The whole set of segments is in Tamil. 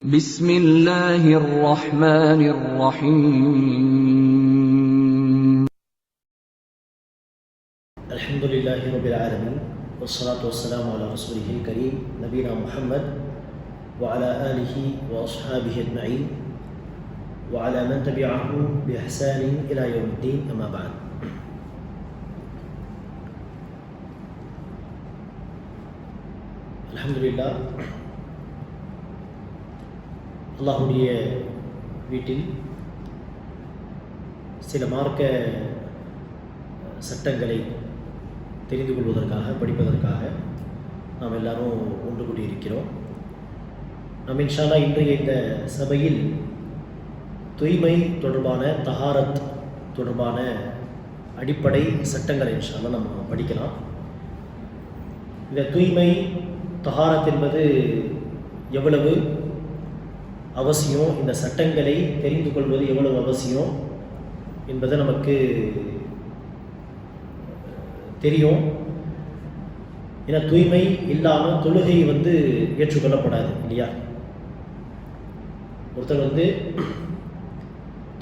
بسم الله الرحمن الرحيم الحمد لله رب العالمين والصلاة والسلام على رسوله الكريم نبينا محمد وعلى آله وأصحابه أجمعين وعلى من تبعه بإحسان إلى يوم الدين أما بعد. الحمد لله அல்லாஹுடைய வீட்டில் சில மார்க்க சட்டங்களை தெரிந்து கொள்வதற்காக படிப்பதற்காக நாம் எல்லாரும் ஒன்று கூடியிருக்கிறோம். நாம் இன்ஷா அல்லாஹ் இன்றைய இந்த சபையில் தூய்மை தொடர்பான தஹாரத் தொடர்பான அடிப்படை சட்டங்களை இன்ஷா அல்லாஹ் நம்ம படிக்கலாம். இந்த தூய்மை தஹாரத் என்பது எவ்வளவு அவசியம், இந்த சட்டங்களை தெரிந்து கொள்வது எவ்வளவு அவசியம் என்பதை நமக்கு தெரியும். ஏன்னா தூய்மை இல்லாமல் தொழுகை ஏற்றுக்கொள்ளப்படாது இல்லையா? ஒருத்தர்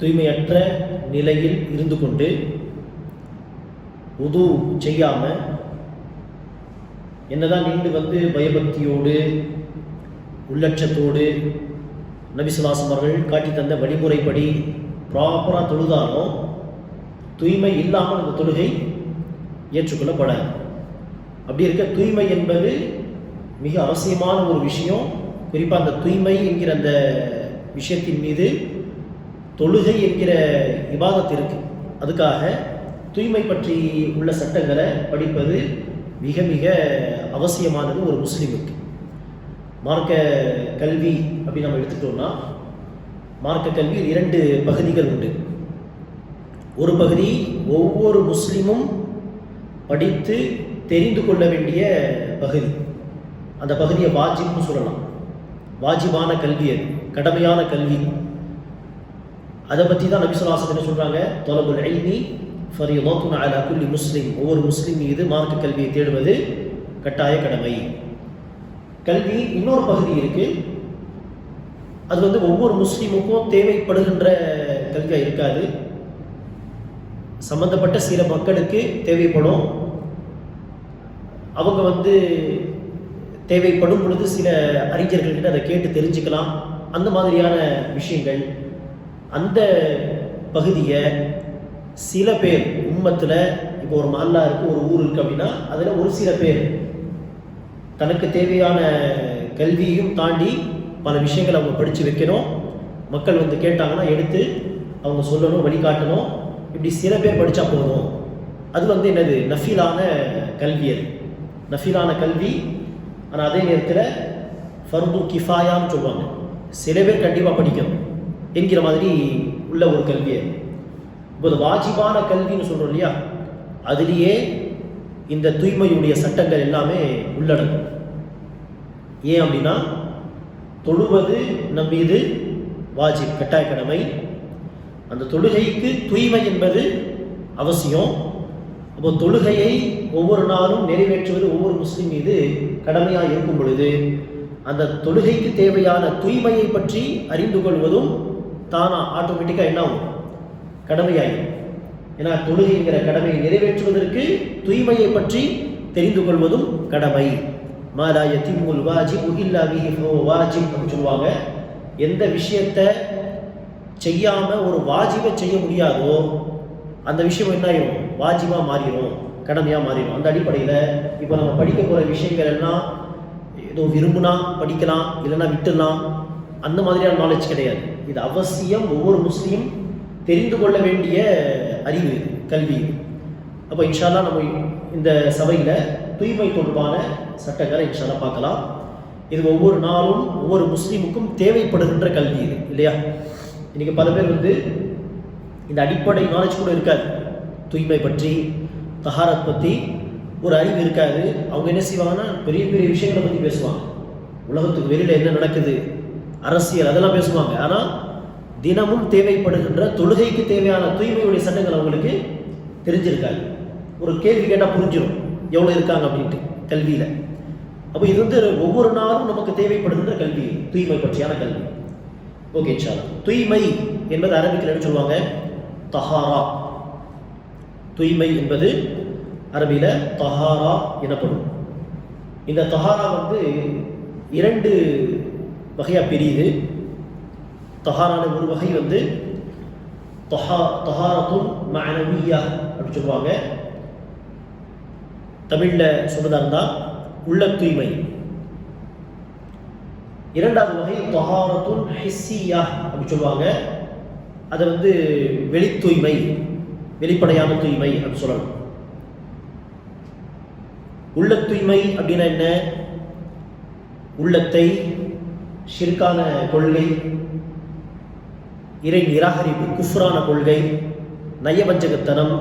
தூய்மையற்ற நிலையில் இருந்து கொண்டு உது செய்யாமல் என்னதான் நின்று பயபக்தியோடு உள்ளட்சத்தோடு நபி ஸல்லல்லாஹு அலைஹி அவர்கள் காட்டி தந்த வழிமுறைப்படி ப்ராப்பராக தொழுதாலும் தூய்மை இல்லாமல் அந்த தொழுகை ஏற்றுக்கொள்ளப்படாது. அப்படி இருக்க தூய்மை என்பது மிக அவசியமான ஒரு விஷயம். குறிப்பாக அந்த தூய்மை என்கிற அந்த விஷயத்தின் மீது தொழுகை என்கிற இபாதத் இருக்கு. அதுக்காக தூய்மை பற்றி உள்ள சட்டங்களை படிப்பது மிக மிக அவசியமானது ஒரு முஸ்லீமுக்கு. மார்க்க கல்வி அப்படின்னு நம்ம எடுத்துட்டோம்னா, மார்க்க கல்வியில் 2 பகுதிகள் உண்டு. ஒரு பகுதி ஒவ்வொரு முஸ்லீமும் படித்து தெரிந்து கொள்ள வேண்டிய பகுதி. அந்த பகுதியை வாஜிப்னு சொல்லலாம். வாஜிபான கல்வி, அது கடமையான கல்வி. அதை பற்றி தான் நபி ஸல்லல்லாஹு அலைஹி வஸல்லம் சொல்கிறாங்க, தலபுல் இல்மி ஃபரீதத்துன் அலா குல்லி முஸ்லிம். ஒவ்வொரு முஸ்லீம் மீது மார்க்க கல்வியை தேடுவது கட்டாய கடமை. கல்வி இன்னொரு பகுதி இருக்கு. அது ஒவ்வொரு முஸ்லீமுக்கும் தேவைப்படுகின்ற கல்வியாக இருக்காது. சம்பந்தப்பட்ட சில மக்களுக்கு தேவைப்படும். அவங்க தேவைப்படும் பொழுது சில அறிஞர்கள்கிட்ட அதை கேட்டு தெரிஞ்சுக்கலாம். அந்த மாதிரியான விஷயங்கள். அந்த பகுதியை சில பேர் உம்மத்தில், இப்போ ஒரு மஹல்லா இருக்கு, ஒரு ஊர் இருக்கு அப்படின்னா அதில் ஒரு சில பேர் தனக்கு தேவையான கல்வியையும் தாண்டி பல விஷயங்களை அவங்க படித்து வைக்கணும். மக்கள் கேட்டாங்கன்னா எடுத்து அவங்க சொல்லணும், வழிகாட்டணும். இப்படி சில பேர் படித்தா போதும். அது என்னது, நஃபீலான கல்வி. அது நஃபீலான கல்வி. ஆனால் அதே நேரத்தில் ஃபர்து கிஃபாயான்னு சொல்லுவாங்க, சில பேர் கண்டிப்பாக படிக்கணும் என்கிற மாதிரி உள்ள ஒரு கல்வி. இப்போது வாஜிபான கல்வின்னு சொல்கிறோம் இல்லையா, அதுலேயே இந்த தூய்மையுடைய சட்டங்கள் எல்லாமே உள்ளடங்கும். ஏன் அப்படின்னா, தொழுவது நம் மீது வாஜிப், கட்டாய கடமை. அந்த தொழுகைக்கு தூய்மை என்பது அவசியம். அப்போ தொழுகையை ஒவ்வொரு நாளும் நிறைவேற்றுவது ஒவ்வொரு முஸ்லிம் மீது கடமையாக இருக்கும் பொழுது அந்த தொழுகைக்கு தேவையான தூய்மையை பற்றி அறிந்து கொள்வதும் தானா ஆட்டோமேட்டிக்காக என்ன ஆகும், கடமையாகும். ஏன்னா தொழுகைங்கிற கடமையை நிறைவேற்றுவதற்கு தூய்மையை பற்றி தெரிந்து கொள்வதும் கடமை. மாலா யதிம்முல் வாஜிபு இல்லா பிஹி ஃபஹுவ வாஜிப் அப்படின்னு சொல்லுவாங்க. எந்த விஷயத்தை செய்யாம ஒரு வாஜிபை செய்ய முடியாதோ அந்த விஷயம் என்ன ஆயிரும், வாஜிபா மாறிடும், கடமையா மாறிடும். அந்த அடிப்படையில் இப்போ நம்ம படிக்க போகிற விஷயங்கள் எல்லாம் ஏதோ விரும்புனா படிக்கலாம், இல்லைன்னா விட்டுலாம், அந்த மாதிரியான நாலேஜ் கிடையாது. இது அவசியம், ஒவ்வொரு முஸ்லீம் தெரிந்து கொள்ள வேண்டிய அறிவு, கல்வி. அப்போ இன்ஷா அல்லாஹ் நம்ம இந்த சபையில் தூய்மை தொடர்பான சட்டங்களை இன்ஷா அல்லாஹ் பார்க்கலாம். இது ஒவ்வொரு நாளும் ஒவ்வொரு முஸ்லீமுக்கும் தேவைப்படுகின்ற கல்வி இது இல்லையா? இன்னைக்கு பல பேர் இந்த அடிப்படை நாலேஜ் கூட இருக்காது. தூய்மை பற்றி, தஹாரத் பற்றி ஒரு அறிவு இருக்காது. அவங்க என்ன செய்வாங்கன்னா, பெரிய பெரிய விஷயங்களை பற்றி பேசுவாங்க. உலகத்துக்கு வெளியில் என்ன நடக்குது, அரசியல், அதெல்லாம் பேசுவாங்க. ஆனால் தினமும் தேவைப்படுகின்ற தொழுகைக்கு தேவையான தூய்மையுடைய சட்டங்கள் அவங்களுக்கு தெரிஞ்சிருக்காது. ஒரு கேள்வி கேட்டால் புரிஞ்சிடும் எவ்வளோ இருக்காங்க அப்படின்ட்டு கல்வியில். அப்போ இது வந்து ஒவ்வொரு நாளும் நமக்கு தேவைப்படுகின்ற கல்வி, தூய்மை பற்றியான கல்வி. ஓகே இன்ஷால்லா. தூய்மை என்பது அரபிக்கில் என்ன சொல்லுவாங்க? தஹாரா. தூய்மை என்பது அரபியில தஹாரா எனப்படும். இந்த தஹாரா வந்து 2 வகையா பிரியுது. தஹாரான ஒரு வகை வந்து தஹாரத்துன் மஅனவிய்யா அப்படி சொல்லுவாங்க. தமிழ்ல சொல்றதா இருந்தா உள்ள தூய்மை. இரண்டாவது வகை தஹாரத்துன் ஹிஸ்ஸிய்யா அப்படி சொல்லுவாங்க. அதை வந்து வெளி தூய்மை, வெளிப்படையான தூய்மை அப்படி சொல்லணும். உள்ள தூய்மை அப்படின்னா என்ன? உள்ளத்தை ஷிர்கான கொள்கை, இறை நிராகரிப்பு, குஃப்ரான கொள்கை, நயவஞ்சகத்தனம்,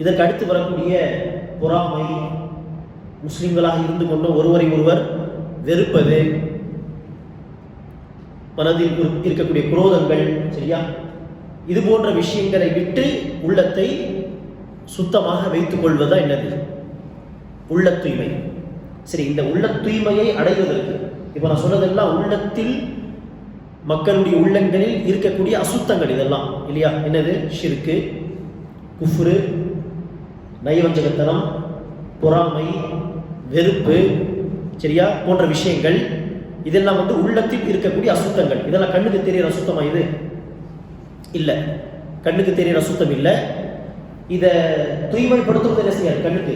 இதற்கு அடுத்து வரக்கூடிய பொறாமை, முஸ்லிம்களாக இருந்து கொண்டு ஒருவரை ஒருவர் வெறுப்பது, மனதில் இருக்கக்கூடிய குரோதங்கள், சரியா, இது போன்ற விஷயங்களை விட்டு உள்ளத்தை சுத்தமாக வைத்துக் கொள்வதா என்னது? உள்ள தூய்மை. சரி, இந்த உள்ள தூய்மையை அடைவதற்கு இப்போ நான் சொன்னதெல்லாம் உள்ளத்தில் மக்களுடைய உள்ளங்களில் இருக்கக்கூடிய அசுத்தங்கள் இதெல்லாம் இல்லையா? என்னது? ஷிர்கு, குஃப்ரு, நயவஞ்சகத்தனம், பொறாமை, வெறுப்பு, சரியா, போன்ற விஷயங்கள். இதெல்லாம் வந்து உள்ளத்தில் இருக்கக்கூடிய அசுத்தங்கள். இதெல்லாம் கண்ணுக்கு தெரிகிற அசுத்தமா? இது இல்லை, கண்ணுக்கு தெரிகிற அசுத்தம் இல்லை. இதை தூய்மைப்படுத்துவது என்ன செய்யாது? கண்ணுக்கு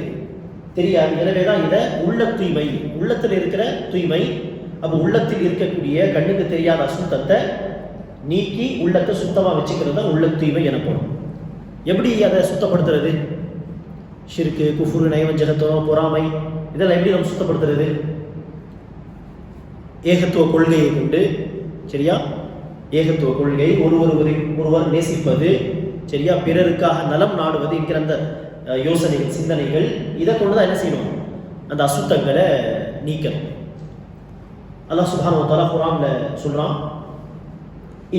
தெரியாது. எனவே தான் இதை உள்ள தூய்மை, உள்ளத்தில் இருக்கிற தூய்மை. அப்போ உள்ளத்தில் இருக்கக்கூடிய கண்ணுக்கு தெரியாத அசுத்தத்தை நீக்கி உள்ளத்தை சுத்தமாக வச்சுக்கிறது தான் உள்ள தூய்மை எனப்படும். எப்படி அதை சுத்தப்படுத்துறது? ஷிர்கு, குஃப்ரு, நயவஞ்சகத்தனம், பொறாமை, இதெல்லாம் எப்படி நம்ம சுத்தப்படுத்துறது? ஏகத்துவ கொள்கையை கொண்டு, சரியா, ஏகத்துவ கொள்கை, ஒருவர் நேசிப்பது, சரியா, பிறருக்காக நலம் நாடுவது என்கிற அந்த யோசனைகள், சிந்தனைகள், இதை கொண்டுதான் என்ன செய்யணும்? அந்த அசுத்தங்களை நீக்கணும். அல்லாஹ் சுப்ஹானஹு வ தஆலா குர்ஆன்ல சொல்றான்,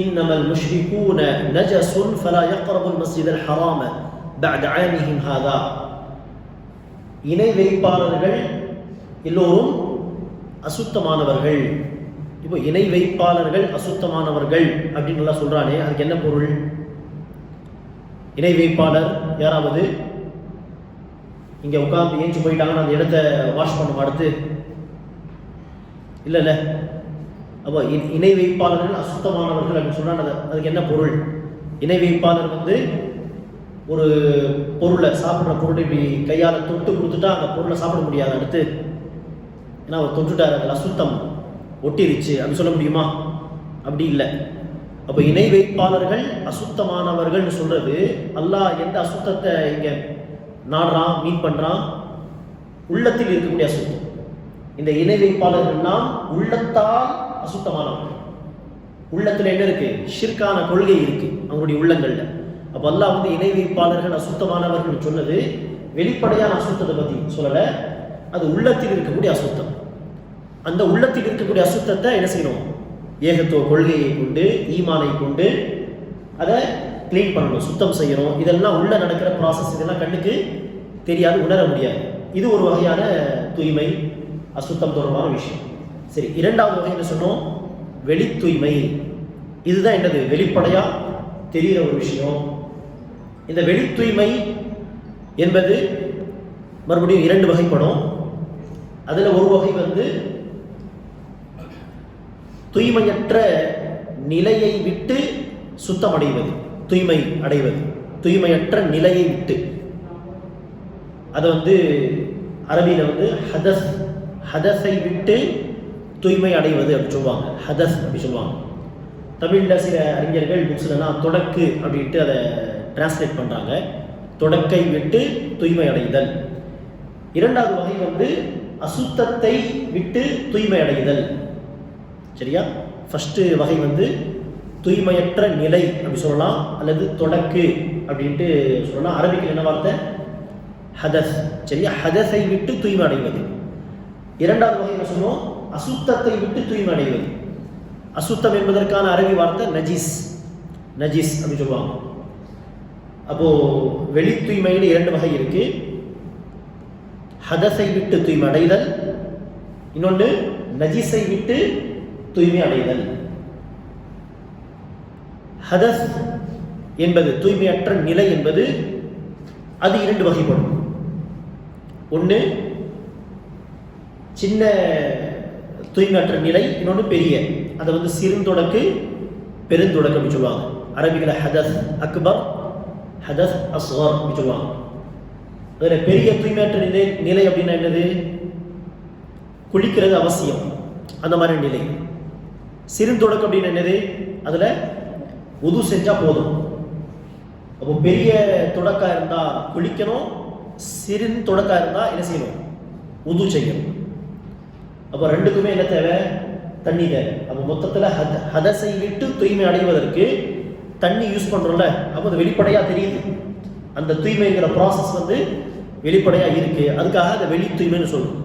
இன்னமல் முஷ்ரிகூன நஜஸுன் ஃபலா யக்ரபுல் மஸ்ஜிதல் ஹராம பஅத ஆமிஹிம் ஹாதா. இணை வைப்பாளர்கள் எல்லோரும் அசுத்தமானவர்கள். இப்போ இணை வைப்பாளர்கள் அசுத்தமானவர்கள் அப்படின்னு எல்லாம் சொல்றானே, அதுக்கு என்ன பொருள்? இணை வைப்பாளர் யாராவது இங்க உட்கார்ந்து ஏஞ்சி போயிட்டாங்கன்னா அந்த இடத்த வாஷ் பண்ண அடுத்து இல்லைல்ல. அப்போ இணை வைப்பாளர்கள் அசுத்தமானவர்கள் அப்படின்னு சொல்றாங்க. அதுக்கு என்ன பொருள்? இணை வைப்பாளர் வந்து ஒரு பொருளை, சாப்பிட்ற பொருளை இப்படி கையால் தொட்டு கொடுத்துட்டா அந்த பொருளை சாப்பிட முடியாது அடுத்து. ஏன்னா அவர் தொட்டுட்டார், அதில் அசுத்தம் ஒட்டிருச்சு அப்படின்னு சொல்ல முடியுமா? அப்படி இல்லை. அப்போ இணை வைப்பாளர்கள் அசுத்தமானவர்கள்னு சொல்றது, அல்லாஹ் எந்த அசுத்தத்தை இங்க நாடுறான், மீன் பண்றான்? உள்ளத்தில் இருக்கக்கூடிய அசுத்தம். இந்த இணை வைப்பாளர்கள்லாம் உள்ளத்தால் அசுத்தமானவர்கள். உள்ளத்துல என்ன இருக்கு? ஷிர்கான கொள்கை இருக்கு அவங்களுடைய உள்ளங்கள்ல. அப்ப அல்லாஹ் வந்து இணை வைப்பாளர்கள் அசுத்தமானவர்கள் சொன்னது வெளிப்படையான அசுத்தத்தை பத்தி சொல்லல, அது உள்ளத்தில் இருக்கக்கூடிய அசுத்தம். அந்த உள்ளத்தில் இருக்கக்கூடிய அசுத்தத்தை என்ன செய்யணும்? ஏகத்துவ கொள்கையை கொண்டு, ஈமானை கொண்டு அதை கிளீன் பண்ணணும், சுத்தம் செய்யணும். இதெல்லாம் உள்ள நடக்கிற ப்ராசஸ். இதெல்லாம் கண்ணுக்கு தெரியாது, உணர முடியாது. இது ஒரு வகையான தூய்மை, அசுத்தம் தொடர்பான விஷயம். சரி, இரண்டாவது வகை என்ன சொன்னோம்? வெளி தூய்மை. இதுதான் என்னது? வெளிப்படையா தெரிகிற ஒரு விஷயம். இந்த வெளி தூய்மை என்பது மறுபடியும் 2 வகைப்படும். அதுல ஒரு வகை வந்து தூய்மையற்ற நிலையை விட்டு சுத்தம் அடைவது, தூய்மை அடைவது, தூய்மையற்ற நிலையை விட்டு. அது வந்து அரபியில வந்து ஹதஸ், ஹதஸை விட்டு தூய்மை அடைவது அப்படி சொல்லுவாங்க. ஹதஸ் அப்படி சொல்லுவாங்க. தமிழ்ல சில அறிஞர்கள் புக்ஸ்லாம் தொடக்கு அப்படின்ட்டு அதை டிரான்ஸ்லேட் பண்றாங்க. தொடக்கை விட்டு தூய்மை அடைதல். இரண்டாவது வகை வந்து அசுத்தத்தை விட்டு தூய்மை அடைதல். சரியா? ஃபர்ஸ்ட் வகை வந்து தூய்மையற்ற நிலை அப்படி சொல்லலாம், அல்லது தொடக்கு அப்படின்ட்டு சொல்லலாம். அரபிக்கில் என்ன வார்த்தை? ஹதஸ். சரியா? ஹதஸை விட்டு தூய்மை அடைவது. இரண்டாவது வகை என்ன சொல்லுவோம்? அசுத்தத்தை விட்டு தூய்மை அடைவது. அசுத்தம் என்பதற்கான அரபி வார்த்தை நஜீஸ். நஜீஸ் அப்படின்னு சொல்லுவாங்க. அப்போ வெளி தூய்மையில 2 வகை இருக்கு. ஹதஸை விட்டு தூய்மை அடைதல், இன்னொன்று நஜிஸை விட்டு தூய்மை அடைதல். ஹதஸ் என்பது தூய்மையற்ற நிலை என்பது அது இரண்டு வகைப்படும். ஒன்று சின்ன தூய்மையற்ற நிலை, இன்னொன்று பெரிய. அதை சிறுந்தொடக்கு பெருந்தொடக்கு அப்படி சொல்லுவாங்க. அரபிகளை ஹதஸ் அக்பர், ஹதஸ் அஸ்கர் அப்படி சொல்லுவாங்க. அதில் பெரிய தூய்மையற்ற நிலை அப்படின்னா என்னது? குளிக்கிறது அவசியம், அந்த மாதிரி நிலை. சிறுந்தொடக்கு அப்படின்னு என்னது? அதில் உது செஞ்சா போதும். அப்போ பெரிய தொடக்கா இருந்தா குளிக்கணும், சிறுந்தொடக்கா இருந்தா என்ன செய்யணும்? உது செய்யணும். அப்போ ரெண்டுக்குமே என்ன தேவை? தண்ணி தேவை. அப்போ மொத்தத்தில் ஹதஸை விட்டு தூய்மை அடைவதற்கு தண்ணி யூஸ் பண்றோம்ல, அப்போ அது வெளிப்படையா தெரியுது. அந்த தூய்மைங்கிற ப்ராசஸ் வெளிப்படையா இருக்கு. அதுக்காக அதை வெளி தூய்மைன்னு சொல்லுவோம்.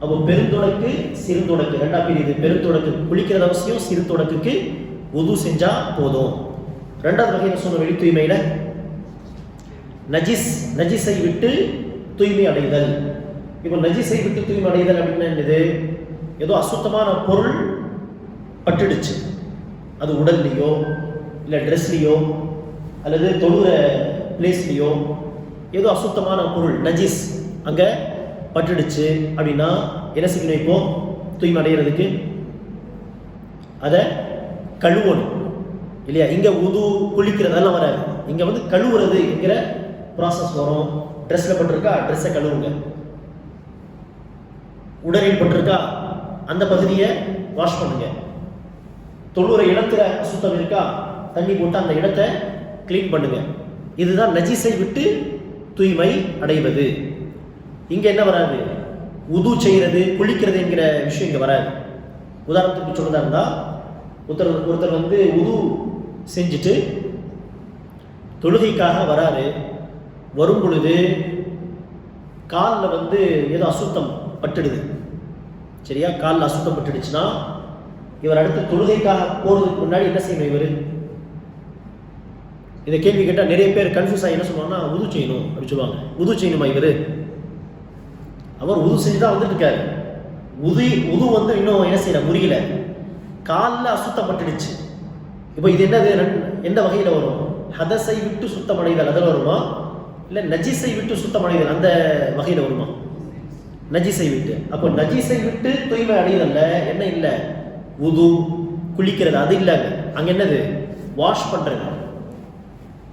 அப்போ பெருந்தொடக்கு சிறுந்தொடக்கு ரெண்டா பிரியுது. பெருந்தொடக்கு குளிக்கிறது அவசியம், சிறுந்தொடக்குக்கு உது செஞ்சா போதும். ரெண்டாவது வகை சொன்ன வெளி தூய்மையில நஜிஸை விட்டு தூய்மை அடைதல். இப்போ நஜிஸை விட்டு தூய்மை அடைதல் அப்படின்னா என்னது? ஏதோ அசுத்தமான பொருள் பட்டுடுச்சு, அது உடல்லையோ இல்லை ட்ரெஸ்லையோ அல்லது தொழுகிற பிளேஸ்லையோ ஏதோ அசுத்தமான பொருள் நஜிஸ் அங்கே பட்டுடுச்சு அப்படின்னா என்ன செய்யணும்? இப்போ தூய்மை அடைகிறதுக்கு அதை கழுவணும் இல்லையா? இங்கே உது குளிக்கிறதெல்லாம் வராது. இங்கே கழுவுறது என்கிற ப்ராசஸ் வரும். ட்ரெஸ்ஸில் பட்டிருக்கா, ட்ரெஸ்ஸை கழுவுங்க. உடலில் பட்டிருக்கா, அந்த பகுதியை வாஷ் பண்ணுங்க. தொழுற இடத்துல அசுத்தம் இருக்கா, தண்ணி போட்டு அந்த இடத்தை கிளீன் பண்ணுங்க. இதுதான் நஜிஸை விட்டு தூய்மை அடைவது. இங்க என்ன வராது? உது செய்யறது, குளிக்கிறது என்கிற விஷயம் இங்க வராது. உதாரணத்துக்கு சொல்றதா இருந்தா, ஒருத்தர் உது செஞ்சுட்டு தொழுகைக்காக வராரு. வரும் பொழுது காலில் ஏதோ அசுத்தம் பட்டுடுது. சரியா? காலில் அசுத்தம் பட்டுடுச்சுன்னா இவர் அடுத்து தொழுகைக்காக போறதுக்கு முன்னாடி என்ன செய்யணும்? இவர் இந்த கேள்வி கேட்டால் நிறைய பேர் கன்ஃபியூஸ் ஆகி என்ன சொல்லுவாங்கன்னா, உது செய்யணும் அப்படி சொல்லுவாங்க. உது செய்யணுமா? அவர் உது செஞ்சு தான் இருக்காரு. உது இன்னும் என்ன செய்யற முறியல, காலில் அசுத்தம் பட்டுடுச்சு. இப்போ இது என்னது? எந்த வகையில் வரும்? ஹதஸை விட்டு சுத்தமடைதல் அதில் வருமா, இல்லை நஜிஸை விட்டு சுத்தமடைதல் அந்த வகையில் வருமா? நஜிஸை விட்டு. அப்போ நஜிஸை விட்டு தூய்மை அடைதல்ல என்ன இல்லை? உது குளிக்கிறது அது இல்லை. அங்கே என்னது? வாஷ் பண்றது.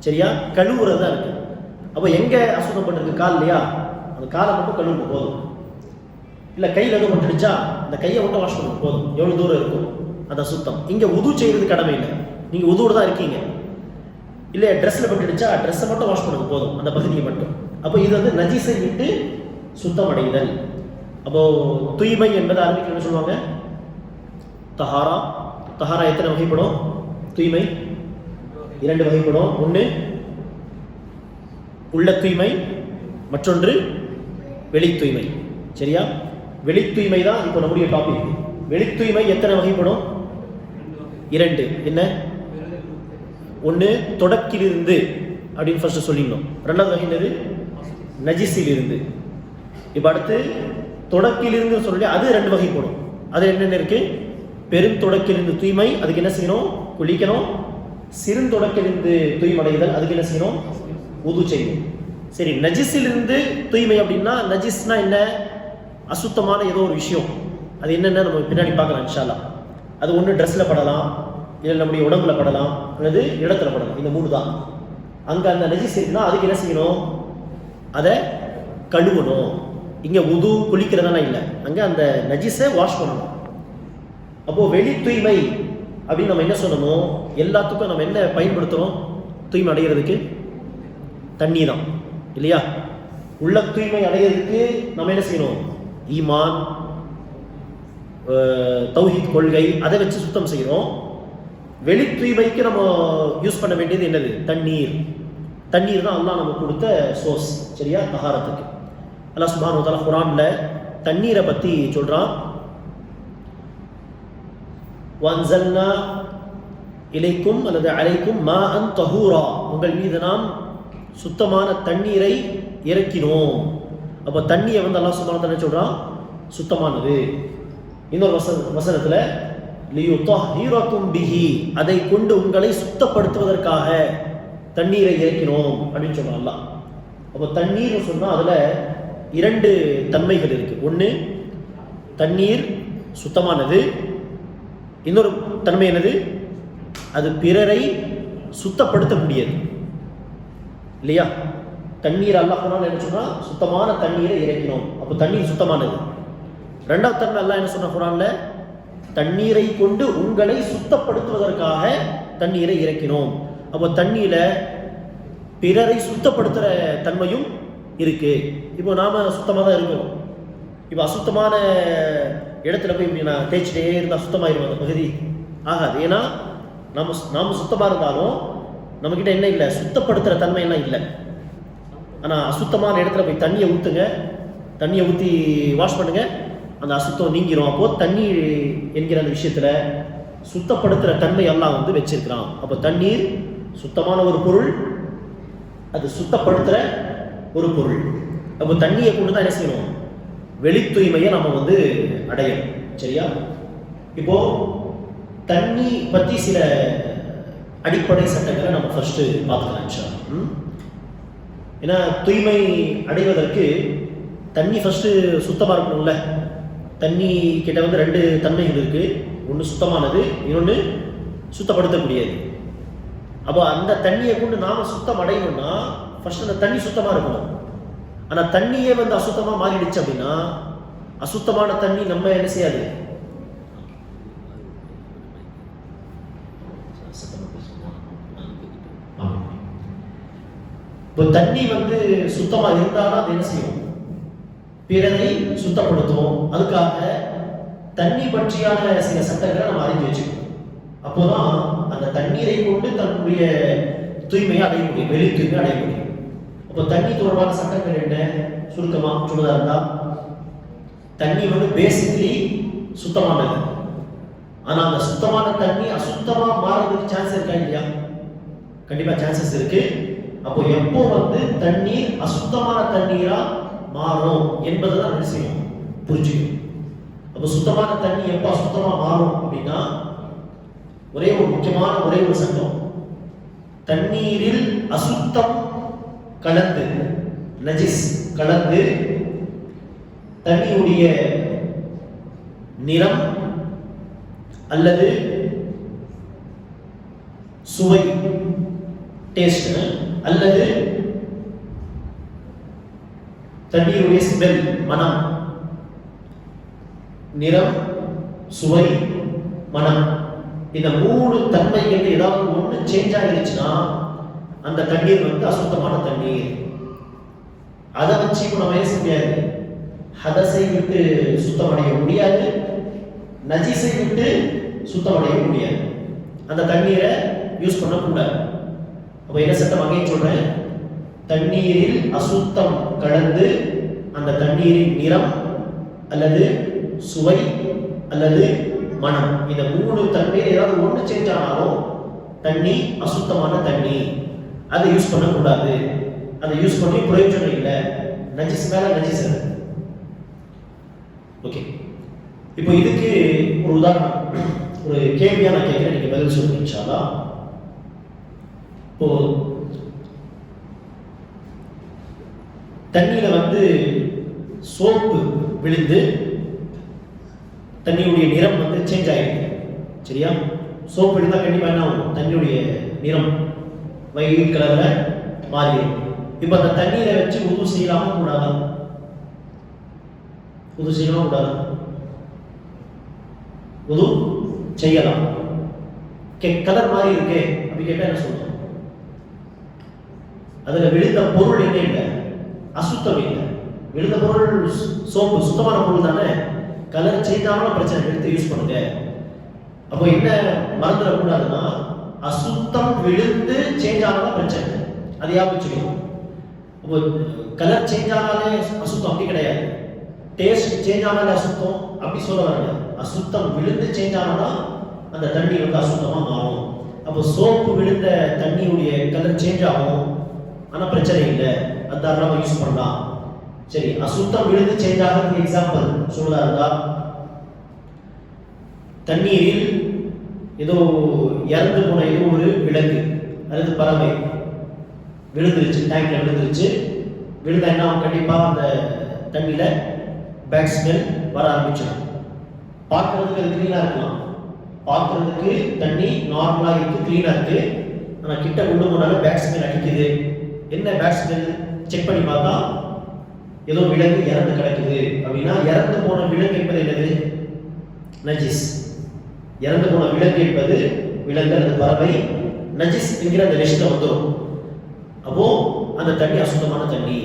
சரியா? கழுவுறது தான் இருக்கு. அப்போ எங்க அசுத்தம் பட்டிருக்கு? கால் இல்லையா? அந்த காலை மட்டும் கழுவுங்க போதும். இல்லை கையில் எதுவும் பட்டுடுச்சா, அந்த கையை மட்டும் வாஷ் பண்ணுங்க போதும். எவ்வளோ தூரம் இருக்கும் அந்த அசுத்தம்? இங்கே உது செய்யறது கடமை இல்லை. நீங்க உதுவோடு தான் இருக்கீங்க. இல்லை ட்ரெஸ்ஸில் பட்டுடுச்சா, ட்ரெஸ்ஸை மட்டும் வாஷ் பண்ணுங்க போதும், அந்த பகுதியை மட்டும். அப்போ இது நஜிஸை விட்டு சுத்தம் அடைதல். அப்போ தூய்மை என்பதை ஆரம்பிக்க என்ன சொல்லுவாங்க? தஹாரா. தஹாரா எத்தனை வகைப்படும்? தூய்மை இரண்டு வகைப்படும். ஒன்று உள்ள தூய்மை, மற்றொன்று வெளி தூய்மை. சரியா? வெளி தூய்மை தான் இப்போ நம்முடைய டாபிக். வெளி தூய்மை எத்தனை வகைப்படும்? இரண்டு. என்ன? ஒன்று தொடக்கிலிருந்து அப்படின்னு ஃபர்ஸ்ட் சொல்லிடணும். ரெண்டாவது வகை என்னது? நஜிஸிலிருந்து. இப்போ அடுத்து தொடக்கிலிருந்து சொல்லி அது ரெண்டு வகைப்படும். அது என்னென்ன இருக்கு? பெருந்தொடக்கிலிருந்து தூய்மை, அதுக்கு என்ன செய்யணும்? குளிக்கணும். சிறுந்தொடக்கிலிருந்து தூய்மடைதல், அதுக்கு என்ன செய்யணும்? உது செய்யணும். சரி, நஜிஸிலிருந்து தூய்மை அப்படின்னா, நஜிஸ்னா என்ன? அசுத்தமான ஏதோ ஒரு விஷயம். அது என்னென்ன நம்ம பின்னாடி பார்க்கலாம் இன்ஷா அல்லாஹ். அது ஒன்று ட்ரெஸ்ஸில் படலாம், இல்லை நம்முடைய உடம்புல படலாம், அல்லது இடத்துல படலாம். இந்த மூணு தான். அங்கே அந்த நஜிஸ் இருக்குன்னா அதுக்கு என்ன செய்யணும்? அதை கழுவணும். இங்கே உது குளிக்கிறதானா இல்லை, அங்கே அந்த நஜிஸை வாஷ் பண்ணணும். அப்போது வெளி தூய்மை அப்படின்னு நம்ம என்ன சொல்லணும்? எல்லாத்துக்கும் நம்ம என்ன பயன்படுத்துகிறோம் தூய்மை அடைகிறதுக்கு? தண்ணி தான் இல்லையா? உள்ள தூய்மை அடைகிறதுக்கு நம்ம என்ன செய்யணும்? ஈமான், தௌஹீத் கொள்கை, அதை வச்சு சுத்தம் செய்கிறோம். வெளி தூய்மைக்கு நம்ம யூஸ் பண்ண வேண்டியது என்னது? தண்ணீர். தண்ணீர் தான் அல்லாஹ் நமக்கு கொடுத்த சோர்ஸ். சரியா? தஹாரத்துக்கு அல்லாஹ் சுப்ஹானஹு வ தஆலா குர்ஆன்ல தண்ணீரை பற்றி சொல்கிறான். வன்சல்னா இலைக்கும் அல்லது அலைக்கும் மா அன் தஹூரா, உங்கள் மீது நாம் சுத்தமான தண்ணீரை இறக்கினோம். அப்போ தண்ணியை அல்லாஹ் சுப்ஹானஹு வ தஆலா சொல்கிறான் சுத்தமானது. இன்னொரு வசனத்துல லியுத்தஹிரகும் பிஹி, அதை கொண்டு உங்களை சுத்தப்படுத்துவதற்காக தண்ணீரை இறக்கினோம் அப்படின்னு சொன்னான் அல்லாஹ். அப்போ தண்ணீர் சொன்னா அதுல இரண்டு தன்மைகள் இருக்கு. ஒன்று தண்ணீர் சுத்தமானது, இன்னொரு தன்மை என்னது, அது பிறரை சுத்தப்படுத்தக்கூடியது இல்லையா? தண்ணீர் அல்லாஹ் குர்ஆன்ல என்ன சொன்னா, சுத்தமான தண்ணீரை இறக்கினோம். அப்போ தண்ணீர் சுத்தமானது. ரெண்டாவது தன்மை அல்லாஹ் என்ன சொன்னா குர்ஆன்ல, தண்ணீரை கொண்டு உங்களை சுத்தப்படுத்துவதற்காக தண்ணீரை இறக்கினோம். அப்போ தண்ணீர பிறரை சுத்தப்படுத்துற தன்மையும் இருக்கு. இப்போ நாம சுத்தமாக தான் இருக்கணும். இப்போ அசுத்தமான இடத்துல போய் நான் தேய்ச்சிட்டே இருந்தால் சுத்தமாயிருவோம் அந்த பகுதி ஆகாது. ஏன்னா நாம சுத்தமாக இருந்தாலும் நம்மக்கிட்ட என்ன இல்லை, சுத்தப்படுத்துகிற தன்மையெல்லாம் இல்லை. ஆனால் அசுத்தமான இடத்துல போய் தண்ணியை ஊற்றுங்க, தண்ணியை ஊற்றி வாஷ் பண்ணுங்க, அந்த அசுத்தம் நீங்கிரும். அப்போது தண்ணி என்கிற அந்த விஷயத்தில் சுத்தப்படுத்துகிற தன்மை எல்லாம் வந்து வச்சிருக்கிறான். அப்போ தண்ணீர் சுத்தமான ஒரு பொருள், அது சுத்தப்படுத்துகிற ஒரு பொருள். அப்போ தண்ணியை கொண்டு தான் என்ன செய்யணும், வெளி தூய்மையை நம்ம வந்து அடையணும். சரியா? இப்போ தண்ணி பற்றி சில அடிப்படை சட்டங்களை நம்ம ஃபர்ஸ்ட் பார்த்துக்கலாம். ஏன்னா தூய்மை அடைவதற்கு தண்ணி ஃபர்ஸ்ட் சுத்தமாக இருக்கணும்ல. தண்ணி கிட்ட வந்து ரெண்டு தன்மைகள் இருக்கு. ஒன்று சுத்தமானது, இன்னொன்று சுத்தப்படுத்தக்கூடியது. அப்போ அந்த தண்ணியை கொண்டு நாம சுத்தம் அடையணும்னா ஃபர்ஸ்ட் அந்த தண்ணி சுத்தமாக இருக்கணும். ஆனால் தண்ணியே வந்து அசுத்தமாக மாறிடுச்சு அப்படின்னா அசுத்தமான தண்ணி நம்ம என்ன செய்யாது, இப்போ தண்ணி வந்து சுத்தமாக இருந்தாலும் அது என்ன செய்யும், பிறரை சுத்தப்படுத்தும். அதுக்காக தண்ணி பற்றியான சில சட்டங்களை நம்ம அறிஞ்சு வச்சுக்கணும். அப்போதான் அந்த தண்ணீரை கொண்டு தன்னுடைய தூய்மையை அடைய முடியும், வெளி தூய்மை அடைய முடியும். அப்போ தண்ணி தொடர்பான சட்டங்கள் என்ன சுருக்கமா சொன்னதா இருந்தா, தண்ணி வந்து பேசிக்கலி சுத்தமானது. ஆனா அந்த சுத்தமான தண்ணி அசுத்தமா மாறதுக்கு சான்ஸ் இருக்கா இல்லையா? கண்டிப்பா சான்சஸ் இருக்கு. அப்போ எப்போ வந்து தண்ணீர் அசுத்தமான தண்ணீரா மாறும் என்பதுதான் விஷயம் புரிஞ்சுக்கணும். அப்போ சுத்தமான தண்ணி எப்போ அசுத்தமா மாறும் அப்படின்னா ஒரே ஒரு முக்கியமான ஒரே ஒரு சட்டம், தண்ணீரில் அசுத்தம் கலந்து, நஜிஸ் கலந்து தண்ணியுடைய நிறம் அல்லது சுவை டேஸ்ட் அல்லது தண்ணீருடைய ஸ்மெல் மனம், நிறம் சுவை மனம், இந்த மூணு தன்மைகள் ஏதாவது ஒன்று சேஞ்ச் ஆகிடுச்சுன்னா அந்த தண்ணீர் வந்து அசுத்தமான தண்ணீர். அதை வச்சு நம்ம பேச முடியாது. ஹதஸை விட்டு சுத்தமடைய முடியாது, நஜீஸை விட்டு சுத்தமடைய முடியாது. அந்த தண்ணீரை யூஸ் பண்ணக்கூடாது. அப்போ என்ன சட்டம் அங்கேயும் சொல்றேன், தண்ணீரில் அசுத்தம் கலந்து அந்த தண்ணீரின் நிறம் அல்லது சுவை அல்லது மனம், இந்த மூணு தண்ணீர் ஏதாவது ஒன்று சேஞ்ச் ஆனாலும் தண்ணி அசுத்தமான தண்ணி, அதை யூஸ் பண்ணக்கூடாது. அதை யூஸ் பண்ணி பிரயோஜனம் இல்லை, நஜிஸ் மேல நஜிஸ். ஓகே, இப்போ இதுக்கு ஒரு உதாரணம், ஒரு கேள்வியா நான் கேட்கிறேன், நீங்க பதில் சொல்லுங்க இன்ஷா அல்லாஹ். இப்போ தண்ணியில வந்து சோப்பு விழுந்து தண்ணியுடைய நிறம் வந்து சேஞ்ச் ஆகிருக்கு. சரியா? சோப்பு விழுந்தா கண்டிப்பா என்ன ஆகும், தண்ணியுடைய நிறம் வைட் கலர்ல மாறிடும். இப்ப அந்த தண்ணீரை வச்சு உது செய்யலாமா கூடாதா? உது செய்யலாமா கூடாதா? உது செய்யலாம். கலர் மாறி இருக்கே அப்படி கேட்டா என்ன சொல்றோம், அதுல விழுந்த பொருள் என்ன இல்லை, அசுத்தம் இல்லை. விழுந்த பொருள் சோப்பு சுத்தமான பொருள் தானே, கலர் சேஞ்ச் ஆனாலும் பிரச்சனை, எடுத்து யூஸ் பண்ணுங்க. அப்போ என்ன மறந்துடக்கூடாதுன்னா, அசுத்தம் விழுந்து சேஞ்ச் ஆனாலும் பிரச்சனை, அதை ஞாபகம் வச்சுக்கணும். அப்போ கலர் சேஞ்ச் ஆனாலே அசுத்தம் அப்படி கிடையாது, டேஸ்ட் சேஞ்ச் ஆனாலே அசுத்தம் அப்படி சொல்ல வரல. அசுத்தம் விழுந்து சேஞ்ச் ஆனாதான் அந்த தண்ணி வந்து அசுத்தமா மாறும். அப்போ சோப்பு விழுந்த தண்ணியுடைய கலர் சேஞ்ச் ஆகும், ஆனா பிரச்சனை இல்லை, அது தாராளமா யூஸ் பண்ணலாம். சரி, அசுத்தம் விழுந்து சேஞ்ச் ஆகிறதுக்கு எக்ஸாம்பிள் சொல்றதா இருந்தா, தண்ணீரில் ஏதோ இறந்து போன ஏதோ ஒரு விலங்கு அல்லது பறவை விழுந்துருச்சு, டேங்க்ல விழுந்துருச்சு. விழுந்தா என்ன ஆகும்? கண்டிப்பா அந்த தண்ணியில பேட் ஸ்மெல் வர ஆரம்பிச்சிடும். பார்க்கறதுக்கு அது கிளீனா இருக்கலாம், பார்க்கறதுக்கு தண்ணி நார்மலா இருக்கு, கிளீனா இருக்கு. ஆனா கிட்ட கொண்டு போனாலும் பேட் ஸ்மெல் அடிக்குது. என்ன பேட் ஸ்மெல்? செக் பண்ணி பார்த்தா ஏதோ விலங்கு இறந்து கிடக்குது அப்படின்னா, இறந்து போன விலங்கு என்பது என்னது? நஜிஸ். இறந்து போன விலங்கு என்பது விலங்கு அல்லது பறவை நஜிஸ் என்கிற அந்த லிஸ்ட்ல வந்துடும். அப்போ அந்த தண்ணி அசுத்தமான தண்ணி.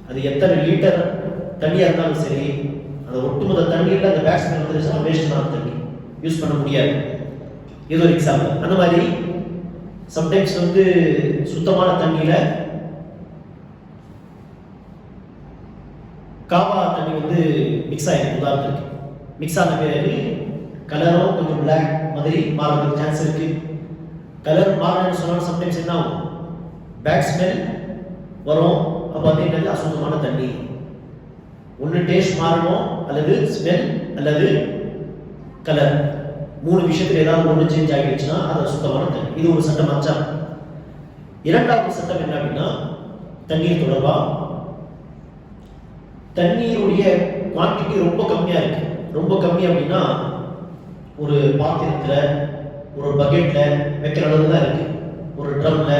அது எத்தனை லிட்டர் தண்ணியா இருந்தாலும் சரி, அந்த ஒட்டுமொத்த தண்ணீர்ல அந்த பேட் ஸ்மெல் வந்துருச்சுன்னா வேஸ்டான தண்ணி, யூஸ் பண்ண முடியாது. இது ஒரு எக்ஸாம்பிள். அந்த மாதிரி சம்டைம்ஸ் சுத்தமான தண்ணியில காவா தண்ணி மிக்ஸ் ஆயிருக்கு. உதாரணத்துக்கு மிக்ஸ் ஆன பிறகு கலரும் கொஞ்சம் பிளாக் மாதிரி மாறதுக்கு சான்ஸ் இருக்கு. கலர் மாறணும்னு சொன்னாலும் சம்டைம்ஸ் என்ன ஆகும்? பேட் ஸ்மெல் வரும். அப்போ அது என்னது? அசுத்தமான தண்ணி. ஒன்று டேஸ்ட் மாறணும், அல்லது ஸ்மெல், அல்லது கலர். 3 விஷயத்தில் ஏதாவது ஒன்று சேஞ்ச் ஆகிடுச்சுன்னா அது அசுத்தமான தண்ணி. இது ஒரு சட்டம் ஆச்சா. இரண்டாவது சட்டம் என்ன அப்படின்னா, தண்ணீர் தொடர்பா தண்ணீருடைய குவான்டிட்டி ரொம்ப கம்மியா இருக்கு. ரொம்ப கம்மி அப்படின்னா ஒரு பாத்திரத்துல, ஒரு பக்கெட்ல வைக்கிற அளவு தான் இருக்கு, ஒரு ட்ரம்ல.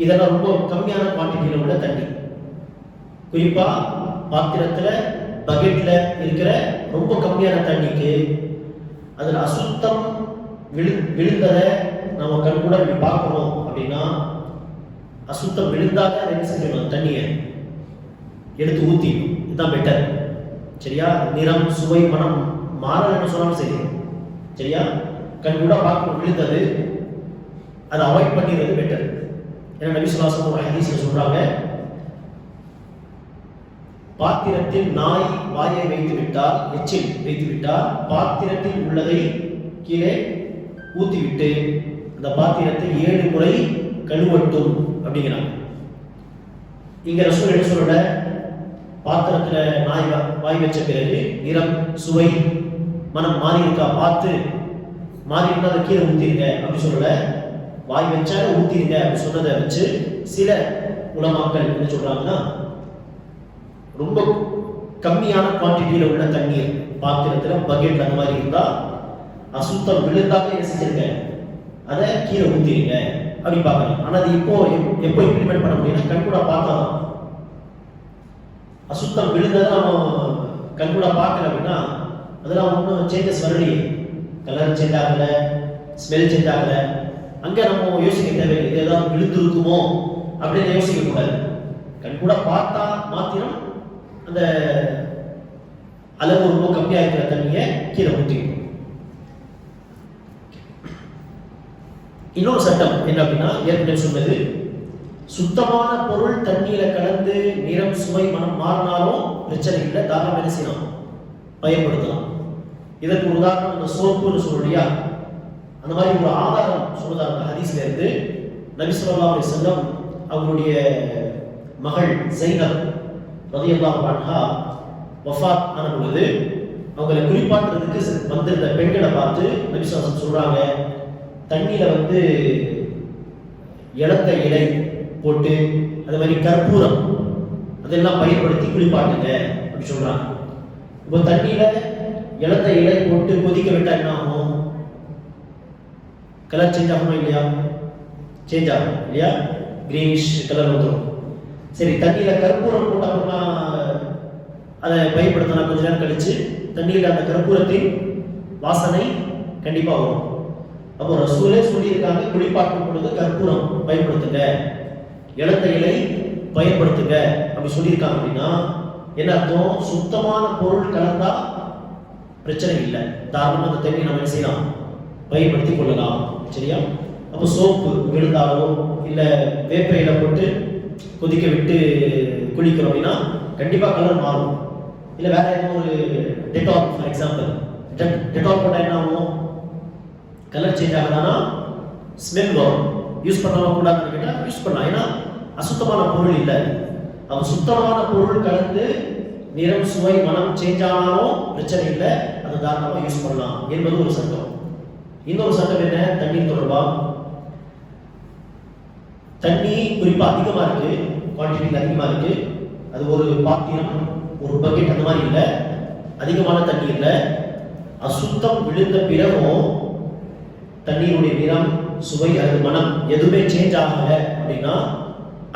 இதெல்லாம் ரொம்ப கம்மியான குவான்டிட்டியில உள்ள தண்ணி. குறிப்பா பாத்திரத்துல, பக்கெட்ல இருக்கிற ரொம்ப கம்மியான தண்ணிக்கு அதுல அசுத்தம் விழுந்ததை நம்ம கண் கூட இப்படி பார்க்கணும் அப்படின்னா, அசுத்தம் விழுந்தாக்க அதை என்ன செஞ்சிடணும்? தண்ணியை எடுத்து ஊத்தி, இதுதான் பெட்டர். சரியா? நிறம், சுவை, மனம் மாறலன்னு சொன்னாலும் சரி, சரியா? கண் கூட பார்க்கணும் விழுந்தது, அதை அவாய்ட் பண்ணிடுறது பெட்டர். ஏன்னா நபி ஸல்லல்லாஹு அலைஹி வஸல்லம் ஒரு ஹதீஸ்ல சொல்றாங்க, பாத்திரத்தில் நாய் வாயை வைத்து விட்டால், எச்சில் வைத்து விட்டால், பாத்திரத்தில் உள்ளதை கீழே ஊத்திவிட்டு அந்த பாத்திரத்தை 7 முறை கழுவட்டும் அப்படிங்கிறாங்க. இங்க ரசூல் என்ன சொல்ற? பாத்திரத்துல நாய் வாய் வச்ச பிறகு நிறம், சுவை, மனம் மாறி இருக்கா பார்த்து, மாறி இருந்தா அதை கீழே ஊத்திருங்க அப்படி சொல்லல. வாய் வச்சா ஊத்திருங்க அப்படி சொன்னதை வச்சு சில உலமாக்கள் என்ன சொல்றாங்கன்னா, ரொம்ப கம்மியான குவான்டிட்டியில உள்ள தண்ணீர் பாத்திரத்துல, பக்கெட் அந்த மாதிரி இருந்தா அசுத்தம் விழுந்தாலே என்ன செஞ்சிருங்க? அதை கீழே ஊத்திருங்க அப்படி பார்க்கலாம். ஆனா அது எப்போ இம்ப்ளிமெண்ட் பண்ண முடியும்னா, கண்கூட பார்த்தாதான். அசுத்தம் விழுந்ததை நம்ம கண்கூட பார்க்கல அப்படின்னா அதெல்லாம் ஒன்றும் சேஞ்சஸ் வரலையே, கலர் சேஞ்ச் ஆகல, ஸ்மெல் சேஞ்ச் ஆகல. அங்க நம்ம யோசிக்க தேவையில்லை, இது ஏதாவது விழுந்துருக்குமோ அப்படின்னு யோசிக்க கூடாது. கண்கூட பார்த்தா மாத்திரம் அந்த அளவு ரொம்ப கம்மியா இருக்கிற தண்ணியை கீழே ஊற்றிக்கணும். இன்னொரு சட்டம் என்ன அப்படின்னா, ஏற்கனவே சொன்னது, சுத்தமான பொருள் தண்ணீரை கலந்து நிறம், சுவை, மனம் மாறினாலும் பிரச்சனை இல்லை, தாராளமாக என்ன செய்யலாம்? பயன்படுத்தலாம். இதற்கு ஒரு உதாரணம் இந்த சோப்புன்னு சொல்றியா, அந்த மாதிரி ஒரு ஆதாரம் சொல்லுதாங்க. ஹதீஸ்ல இருந்து நபி ஸல்லல்லாஹு அலைஹி வஸல்லம் அவங்களுடைய மகள் ஜைனப் ரலியல்லாஹு அன்ஹா வஃபாத் ஆன பொழுது அவங்களை குளிப்பாட்டுறதுக்கு வந்திருந்த பெண்களை பார்த்து நபி ஸல்லல்லாஹு அலைஹி வஸல்லம் சொல்றாங்க, தண்ணியில இளந்த இலை போட்டு அது மாதிரி கற்பூரம் அதெல்லாம் பயன்படுத்தி குளிப்பாட்டுங்க அப்படி சொல்றாங்க. இப்போ தண்ணியில இளந்த இலை போட்டு கொதிக்க விட்டா என்ன ஆகும்? கலர் சேஞ்ச் ஆகுமா இல்லையா? சேஞ்ச் ஆகும் இல்லையா? கிரீனிஷ் கலர் வந்துடும். சரி, தண்ணியில கற்பூரம் போட்டு அப்புறமா அதை பயன்படுத்தினா கொஞ்ச நேரம் கழிச்சு தண்ணியில் அந்த கற்பூரத்தின் வாசனை கண்டிப்பா வரும். அப்போ ரசூலே சொல்லியிருக்காங்க, குளிப்பாட்டும் பொழுது கற்பூரம் பயன்படுத்துங்க, இளந்த இலை பயன்படுத்துங்க அப்படி சொல்லியிருக்காங்க. அப்படின்னா என்ன அர்த்தம்? சுத்தமான பொருள் கலந்தா பிரச்சனை இல்லை, தாராளமாக அந்த தண்ணி நம்ம என்ன செய்யலாம்? பயன்படுத்தி கொள்ளலாம். சரியா? அப்போ சோப்பு விழுந்தாலோ இல்லை வேப்ப இலை போட்டு கொதிக்க விட்டு குளிக்கிறோம் அப்படின்னா கண்டிப்பாக கலர் மாறும். இல்லை வேற ஏதோ ஒரு டெட்டால், ஃபார் எக்ஸாம்பிள், டெட்டால் போட்டால் என்ன ஆகும்? கலர் சேஞ்ச் ஆகுதானா? ஸ்மெல் வரும். யூஸ் பண்ணாம கூடாதுன்னு கேட்டால் யூஸ் பண்ணலாம், ஏன்னா அசுத்தமான பொருள் இல்லை. அவன் சுத்தமான பொருள் கலந்து நிறம், சுவை, மனம் சேஞ்ச் ஆனாலும் பிரச்சனை இல்லை, அது அதை தாராளமாக யூஸ் பண்ணலாம் என்பது ஒரு சட்டம். இன்னொரு சட்டம் என்ன? தண்ணீர் தொடர்பா. தண்ணி குறிப்பாக அதிகமாக இருக்கு, குவான்டிட்டி அதிகமாக இருக்கு, அது ஒரு பாத்திரம் ஒரு பக்கெட் அந்த மாதிரி இல்லை, அதிகமான தண்ணி இல்லை, அசுத்தம் விழுந்த பிறகும் தண்ணீருடைய நிறம் சுவை அல்லது மனம் எதுவுமே சேஞ்ச் ஆகல அப்படின்னா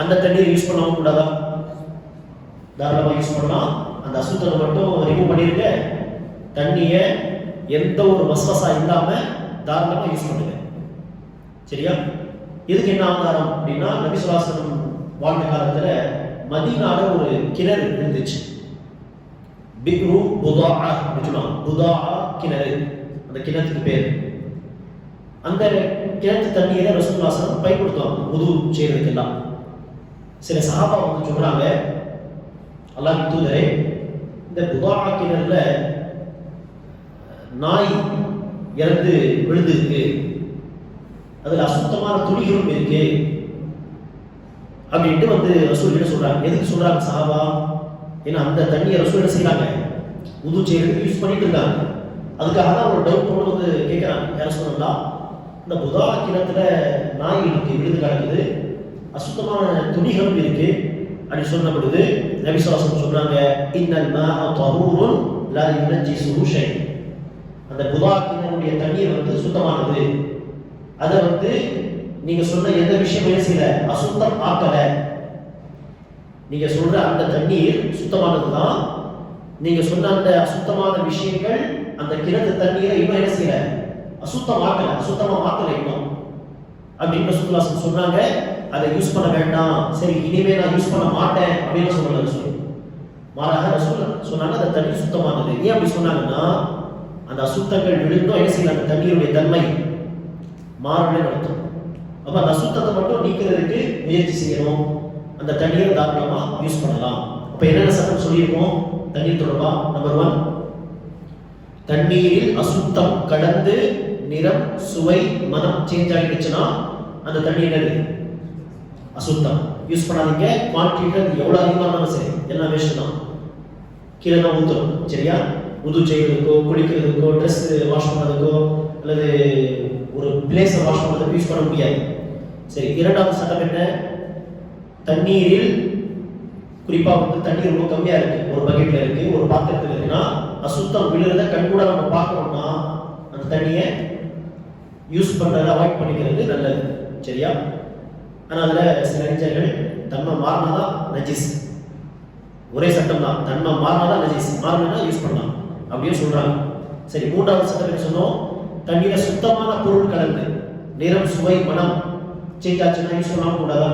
அந்த தண்ணீர் யூஸ் பண்ணவும் கூடாதா? தாராளமாக யூஸ் பண்ணலாம். அந்த அசுத்தத்தை மட்டும் ரிமூவ் பண்ணிருக்க, தண்ணியை எந்த ஒரு வசவசா இல்லாம தாராளமாக யூஸ் பண்ணுங்க. சரியா? இதுக்கு என்ன ஆதாரம் அப்படின்னா, நபி ஸல்லல்லாஹு அலைஹி வஸல்லம் வாழ்ந்த காலத்துல மதீனால ஒரு கிணறு இருந்துச்சு, பிக்ரு புதாஆ அப்படின்னு சொல்லுவாங்க. புதாஆ கிணறு, அந்த கிணத்துக்கு பேர். அந்த கிணத்து தண்ணீரை ரசூலுல்லாஹி ஸல்லல்லாஹு அலைஹி வஸல்லம் பயன்படுத்துவாங்க wudu செய்யறதுக்கெல்லாம். சில சஹாபா வந்து சொல்றாங்க, அல்லாஹ்வின் தூதரே, இந்த புதாஆ கிணறுல நாய் இறந்து விழுந்திருக்கு, அதுல அசுத்தமான துணிகளும் இருக்கு அப்படின்ட்டு வந்து ரசூல் என்ன சொல்றாங்க. எதுக்கு சொல்றாங்க சஹாபா? ஏன்னா அந்த தண்ணியை ரசூல் என்ன செய்யறாங்க, wudu செய்யறதுக்கு யூஸ் பண்ணிட்டு இருக்காங்க. அதுக்காக தான் ஒரு டவுட் கொண்டு வந்து கேட்கிறாங்க, யார சொல்லலாம், இந்த புதா கிணத்துல நாய் இருக்கு, விழுந்து கிடக்குது, அசுத்தமான துணிகளும் இருக்கு அப்படி சொன்ன பொழுது நபி ஸல்லல்லாஹு அலைஹி வஸல்லம் சொன்னாங்க, இன்னல் மாஅ தஹூருன் லா யுனஜ்ஜிசுஹு ஷை. அந்த புதா கிணறுடைய தண்ணீர் வந்து சுத்தமானது, அதை வந்து நீங்க சொன்ன எந்த விஷயம் என்ன செய்யல, அசுத்தம் ஆக்கல. நீங்க சொல்ற அந்த தண்ணீர் சுத்தமானதுதான், நீங்க சொன்ன அந்த அசுத்தமான விஷயங்கள் அந்த கிணத்து தண்ணீரை இன்னும் என்ன செய்யல, அசுத்தமாக்கல, அசுத்தமா மாத்தல இன்னும் அப்படின்னு ரசூலுல்லாஹி ஸல்லல்லாஹு அலைஹி வஸல்லம் சொன்னாங்க. அதை யூஸ் பண்ண வேண்டாம், சரி இனிமே நான் யூஸ் பண்ண மாட்டேன் அப்படின்னு சொல்லல ரசூல். மாறாக ரசூல் சொன்னாங்க அந்த தண்ணி சுத்தமானது. ஏன் அப்படி சொன்னாங்கன்னா, அந்த அசுத்தங்கள் விழுந்தோம் என்ன செய்யல, அந்த தண்ணீருடைய தன்மை மாறவே நடத்தும். அப்ப அந்த அசுத்தத்தை மட்டும் நீக்கிறதுக்கு முயற்சி செய்யணும், அந்த தண்ணீரை தாராளமா யூஸ் பண்ணலாம். அப்ப என்னென்ன சட்டம் சொல்லியிருக்கோம் தண்ணீர் தொடர்பா? நம்பர் 1, தண்ணீரில் அசுத்தம் கலந்து நிறம் சுவை மனம் சேஞ்ச் ஆகிடுச்சுன்னா அந்த தண்ணி என்னது, அசுத்தம். யூஸ் பண்ணாதீங்க. குவான்டிட்டி எவ்வளவு அதிகமா இருந்தாலும் சரி, எல்லாம் வேஸ்ட் தான், கீழே தான் ஊற்றணும். சரியா? wudu செய்யறதுக்கோ, குளிக்கிறதுக்கோ, ட்ரெஸ் வாஷ் பண்ணுறதுக்கோ அல்லது ஒரு பிளேஸை வாஷ் பண்ணுறதுக்கு யூஸ் பண்ண முடியாது. சரி, இரண்டாவது சட்டம் என்ன? தண்ணீரில் குறிப்பாக வந்து தண்ணீர் ரொம்ப கம்மியா இருக்கு, ஒரு பக்கெட்ல இருக்கு, ஒரு பாத்திரத்தில் இருக்குன்னா அசுத்தம் விழுறத கண்கூட நம்ம பார்க்கணும்னா அந்த தண்ணியை யூஸ் பண்றதை அவாய்ட் பண்ணிக்கிறது நல்லது. சரியா? ஆனால் அதில் சில அறிஞர்கள் தன்மை மாறினாதான் நஜீஸ், ஒரே சட்டம் தான், தன்மை மாறினாதான் நஜீஸ், மாறினா யூஸ் பண்ணலாம் அப்படியே சொல்றாங்க. சரி, மூன்றாவது சட்டம் என்ன சொன்னோம்? தண்ணீரை சுத்தமான பொருள் கலந்து நிறம் சுவை மனம் சேஞ்ச் ஆச்சுன்னா யூஸ் பண்ணலாம் கூடாதா?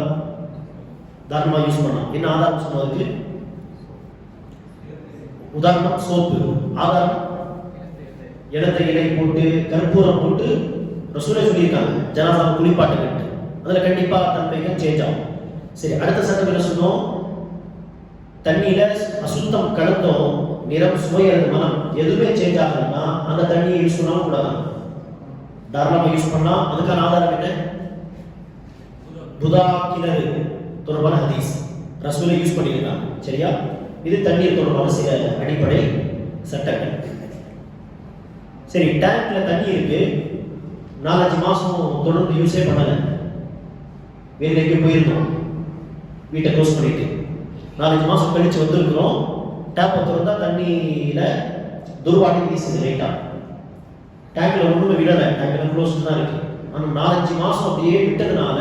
தாராளமாக யூஸ் பண்ணலாம். என்ன ஆதாரம் சொன்னதுக்கு? உதாரணம் சோப்பு. ஆதாரம் இடத்தை இலை போட்டு கற்பூரம் போட்டு ரசூலை சொல்லியிருக்காங்க, ஜனாசாவை குளிப்பாட்டுக்கிட்டு, அதில் கண்டிப்பாக தன்மைகள் சேஞ்ச் ஆகும். சரி, அடுத்த சட்டம் என்ன சொன்னோம்? தண்ணியில அசுத்தம் கலந்தோம், நிறம் சுவை அல்லது மனம் எதுவுமே சேஞ்ச் ஆகலைன்னா அந்த தண்ணியை யூஸ் பண்ணாலும் கூடாது, தாராளமாக யூஸ் பண்ணலாம். அதுக்கான ஆதாரம் என்ன? புதா கிணறு தொடர்பான ஹதீஸ் ரசூலை யூஸ் பண்ணியிருக்காங்க. சரியா? இது தண்ணீர் தொடர்பான சில அடிப்படை சட்டங்கள். சரி, டேங்க்ல தண்ணி இருக்கு, 4-5 மாசம் தொடர்ந்து யூஸே பண்ணல, வேற எங்கே போயிருந்தோம், வீட்டை க்ளோஸ் பண்ணிட்டு 4-5 மாசம் கழிச்சு வந்திருக்கிறோம், டேப்பை திறந்தா தண்ணியில துர்வாடை வீசுது லைட்டா, டேங்க்ல ஒண்ணுமே விடலை, டேங்க்ல க்ளோஸ் தான் இருக்கு. ஆனால் 4-5 மாசம் அப்படியே விட்டதுனால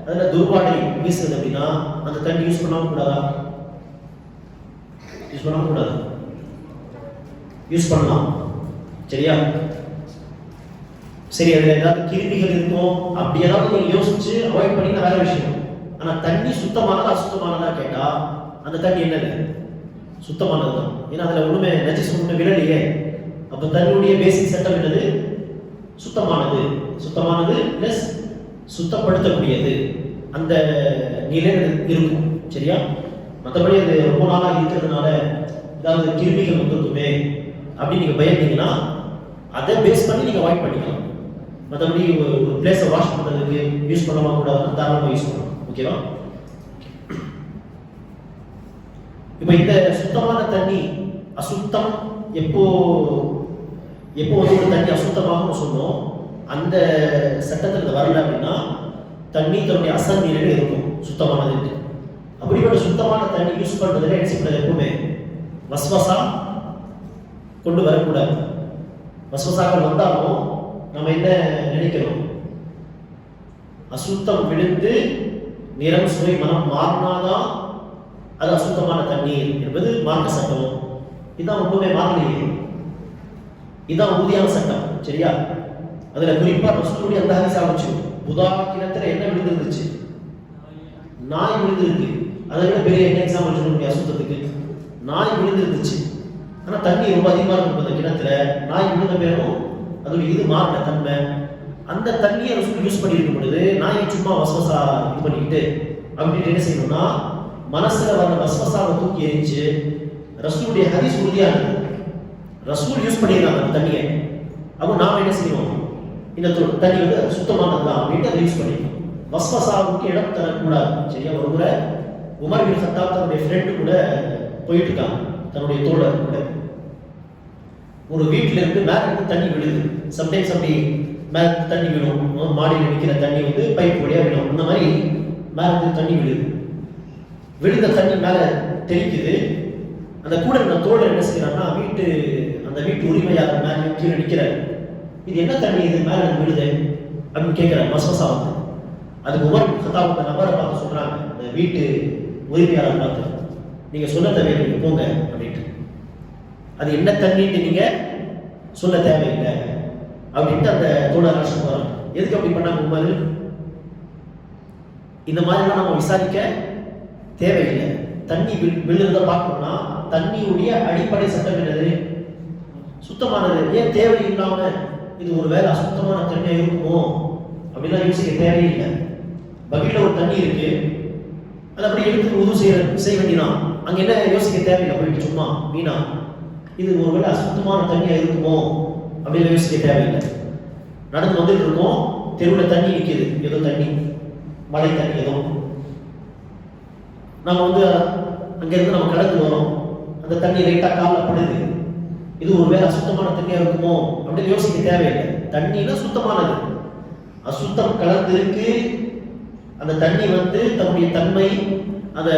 அதில் துர்வாடை வீசுது அப்படின்னா அந்த தண்ணி யூஸ் பண்ணாம கூடாதா? யூஸ் பண்ணாம கூடாது, யூஸ் பண்ணலாம். சரியா? சரி, அதுல ஏதாவது கிருமிகள் இருக்கும் அப்படி ஏதாவது நீங்க யோசிச்சு அவாய்ட் பண்ணி வேற விஷயம். ஆனா தண்ணி சுத்தமானதா அசுத்தமானதா கேட்டா அந்த தண்ணி என்னது? சுத்தமானதுதான். ஏன்னா அதுல ஒண்ணுமே நஜீஸ் ஒண்ணுமே விடலையே. அப்ப தண்ணியுடைய பேசிக் சட்டம் என்னது? சுத்தமானது. சுத்தமானது பிளஸ் சுத்தப்படுத்தக்கூடியது அந்த நிலையில் இருக்கும். சரியா? மற்றபடி அது ரொம்ப நாளாக இருக்கிறதுனால ஏதாவது கிருமிகள் வந்துருக்குமே அப்படின்னு நீங்க பயந்தீங்கன்னா அதை பேஸ் பண்ணி நீங்க அவாய்ட் பண்ணிக்கலாம். மற்றபடி ஒரு பிளேஸை வாஷ் பண்ணுறதுக்கு யூஸ் பண்ணலாமா கூடாதுன்னு தாராளமாக யூஸ் பண்ணலாம். ஓகேவா? இப்போ இந்த சுத்தமான தண்ணி அசுத்தம் எப்போ எப்போ வந்து ஒரு தண்ணி அசுத்தமாகவும் சொன்னோம், அந்த சட்டத்தில் வரல அப்படின்னா தண்ணி தன்னுடைய அசல் நிலையில் இருக்கும் சுத்தமானது. அப்படிப்பட்ட சுத்தமான தண்ணி யூஸ் பண்ணுறதுல என்ன செய்யக்கூடாது, எப்பவுமே வஸ்வசா கொண்டு வரக்கூடாது. வஸ்வசாக்கள் வந்தாலும் நம்ம என்ன நினைக்கிறோம், அசுத்தம் விழுந்து நிறம் சுவை மனம் மாறினாதான் அது அசுத்தமான தண்ணீர் என்பது மார்க்க சட்டம். இதுதான் ஒன்றுமே மாறலையே, இதுதான் உறுதியான சட்டம். சரியா? அதுல குறிப்பா ரசூலுடைய அந்த ஹதீஸ் ஆச்சு, புதா கிணத்துல என்ன விழுந்துருந்துச்சு, நாய் விழுந்துருக்கு. அதை விட பெரிய என்ன எக்ஸாம்பிள் சொல்ல முடியும் அசுத்தத்துக்கு, நாய் விழுந்துருந்துச்சு. ஆனா தண்ணி ரொம்ப அதிகமா இருக்கும் அந்த கிணத்துல, நாய் விழுந்த பேரும் அதோட இது மாறின தன்மை. அந்த தண்ணியை ரசூல் யூஸ் பண்ணியிருக்கும் பொழுது நாயை சும்மா வஸ்வசா இது பண்ணிக்கிட்டு அப்படின்ட்டு என்ன செய்யணும்னா மனசுல வந்த வஸ்வசாவை தூக்கி எரிஞ்சு, ரசூலுடைய ஹதீஸ் உறுதியானது, ரசூல் யூஸ் பண்ணியிருக்காங்க அந்த தண்ணியை. அப்போ நாம என்ன செய்யணும், இந்த தண்ணி வந்து சுத்தமானது தான் அப்படின்ட்டு அதை யூஸ் பண்ணிக்கணும். வஸ்வசாவுக்கு இடம் தரக்கூடாது. சரியா? ஒரு முறை உமர் பின் கத்தாப் தன்னுடைய ஃப்ரெண்டு கூட போயிட்டு இருக்காங்க, தன்னுடைய தோழர் கூட. ஒரு வீட்டில இருந்து மேல இருந்து தண்ணி விழுது. சம்டைம்ஸ் அப்படி மேல தண்ணி விழும், மாடியில் நிற்கிற தண்ணி வந்து பைப் வழியா விழும். இந்த மாதிரி மேல இருந்து தண்ணி விழுது. விழுந்த தண்ணி மேல தெளிக்குது. அந்த கூட இருந்த தோழர் என்ன செய்யறாருன்னா, அந்த வீட்டு உரிமையாளர் மேல கீழே நிற்கிறார். இது என்ன தண்ணி, இது மேல விழுது அப்படின்னு கேட்கிறார் வஸ்வசா வந்து. அதுக்கு உமர் கத்தாப் அந்த நபரை பார்த்து சொல்றாங்க, அந்த வீட்டு உரிமையாளர் பார்த்து, நீங்க சொல்ல தேவையில்லை, நீங்க போங்க அப்படின்ட்டு. அது என்ன தண்ணின்னு நீங்க சொல்ல தேவையில்லை அப்படின்ட்டு அந்த தோழர் சொல்றாங்க. எதுக்கு அப்படி பண்ணாங்க உமர்? இந்த மாதிரிலாம் நம்ம விசாரிக்க தேவையில்லை. தண்ணி விழுறத பார்க்கணும்னா தண்ணியுடைய அடிப்படை சட்டம் என்னது, சுத்தமானது. ஏன் தேவையில்லாம இது ஒரு வேலை அசுத்தமான தண்ணியா இருக்குமோ அப்படிலாம் யோசிக்க தேவையில்லை. பகில ஒரு தண்ணி இருக்கு, அது அப்படி எடுத்து உது செய்ய வேண்டியதான். அங்க என்ன யோசிக்க தேவையில்லை, போயிட்டு சும்மா வீணா இது ஒரு வேலை அசுத்தமான தண்ணியா இருக்குமோ அப்படின்னு யோசிக்க தேவையில்லை. நடந்து வந்துட்டு இருக்கோம், தெருவில் தண்ணி நிற்கிது, ஏதோ தண்ணி, மழை தண்ணி ஏதோ. நம்ம வந்து அங்கிருந்து நம்ம கடந்து வரோம், அந்த தண்ணி லைட்டா காலில் படுது, இது ஒரு வேலை அசுத்தமான தண்ணியா இருக்குமோ அப்படின்னு யோசிக்க தேவையில்லை. தண்ணினா சுத்தமானது. அசுத்தம் கலந்திருக்கு, அந்த தண்ணி வந்து தன்னுடைய தன்மை, அந்த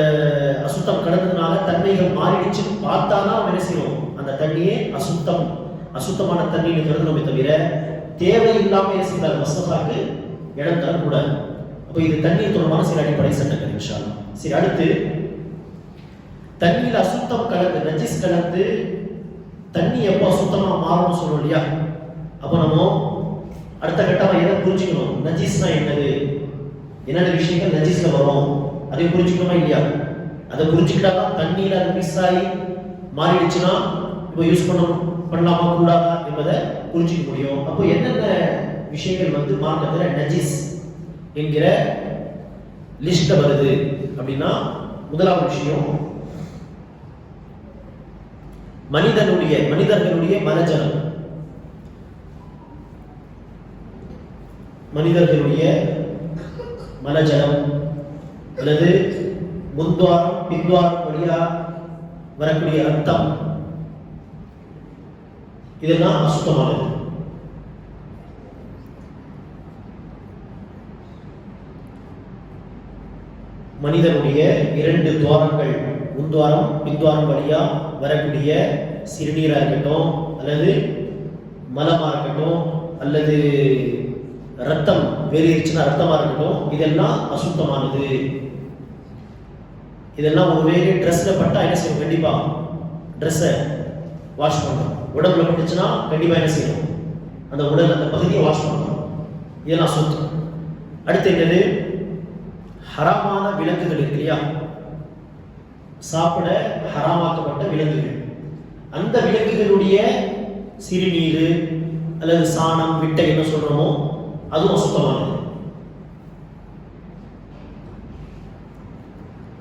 அசுத்தம் கலந்ததுனால தன்மைகள் மாறிடுச்சு பார்த்தாதான் நம்ம என்ன செய்யணும், அந்த தண்ணியே அசுத்தமான தண்ணின்னு கருதுனோமே தவிர தேவையில்லாம என்ன செய்யறாரு வஸ்வசாக்கு இடம் தரக்கூடாது. அப்போ இது தண்ணீர் தொடர்பான சில அடிப்படை சட்டங்கள் இன்ஷா அல்லாஹ். சரி, அடுத்து தண்ணியில் அசுத்தம் கலந்து நஜிஸ் கலந்து தண்ணி எப்போ அசுத்தமா மாறும்னு சொல்றோம் இல்லையா? அப்போ நம்ம அடுத்த கட்டமா எதை புரிஞ்சுக்கணும், நஜீஸ்னா என்னது, என்னென்ன விஷயங்கள் நஜீஸ்ல வரும் அதை புரிஞ்சுக்கணுமா இல்லையா? அதை புரிஞ்சுக்கிட்டாதான் தண்ணியில அது மிக்ஸ் ஆகி மாறிடுச்சுன்னா இப்போ யூஸ் பண்ணலாமா கூடாதா என்பதை புரிஞ்சுக்க முடியும். அப்போ என்னென்ன விஷயங்கள் வந்து மார்க்கத்துல நஜீஸ் என்கிற லிஸ்ட்ல வருது அப்படின்னா, முதலாவது விஷயம் மனிதர்களுடைய மலஜலம். மனிதர்களுடைய மலஜலம் அல்லது முன்துவாரம் பின்துவாரம் வழியா வரக்கூடிய ரத்தம், இதெல்லாம் அசுத்தமானது. மனிதனுடைய 2 துவாரங்கள், முன்துவாரம் பின்துவாரம் வழியா வரக்கூடிய சிறுநீரா இருக்கட்டும், அல்லது மலமா இருக்கட்டும், அல்லது ரத்தம் வேறிடுச்சுன்னா ரத்தமா இருக்கட்டும், இதெல்லாம் அசுத்தமானது. இதெல்லாம் ஒருவேளை ட்ரெஸ்ல பட்டா என்ன செய்யணும், கண்டிப்பா ட்ரெஸ்ஸை வாஷ் பண்ணணும். உடம்புல பட்டுச்சுன்னா கண்டிப்பா என்ன செய்யணும், அந்த உடல் அந்த பகுதியை வாஷ் பண்ணணும். இதெல்லாம் அசுத்தம். அடுத்து என்னது, ஹராமான விலங்குகள் இருக்கு இல்லையா, சாப்பிட ஹராமாக்கப்பட்ட விலங்குகள், அந்த விலங்குகளுடைய சிறுநீர் அல்லது சாணம் விட்டை என்ன சொல்றோமோ அதுவும் அசுத்தமானது.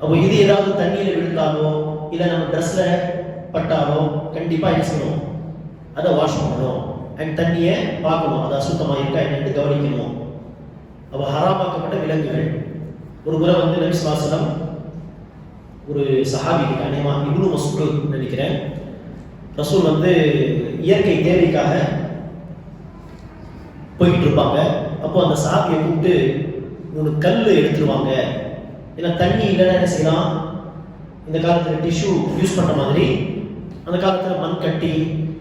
அப்போ இது ஏதாவது தண்ணியில விழுந்தாலோ இல்லை நம்ம ட்ரெஸ்ல பட்டாலோ கண்டிப்பா என்ன செய்யணும், அதை வாஷ் பண்ணணும். அண்ட் தண்ணியை பார்க்கணும், அது அசுத்தமா இருக்கா என்னன்னு கவனிக்கணும். அப்போ ஹராமாக்கப்பட்ட விலங்குகள். ஒரு முறை வந்து நபி ஸல்லல்லாஹு அலைஹி வஸல்லம் ஒரு சஹாபி அநேகமா இப்னு மஸ்ஊத் நினைக்கிறேன், ரசூல் வந்து இயற்கை தேவைக்காக போய்கிட்டு இருப்பாங்க. அப்போ அந்த சஹாபியை கூப்பிட்டு 3 கல் எடுத்துருவாங்க. ஏன்னா தண்ணி இல்லைன்னா என்ன செய்யலாம், இந்த காலத்தில் டிஷ்யூ யூஸ் பண்ணுற மாதிரி அந்த காலத்தில் மண் கட்டி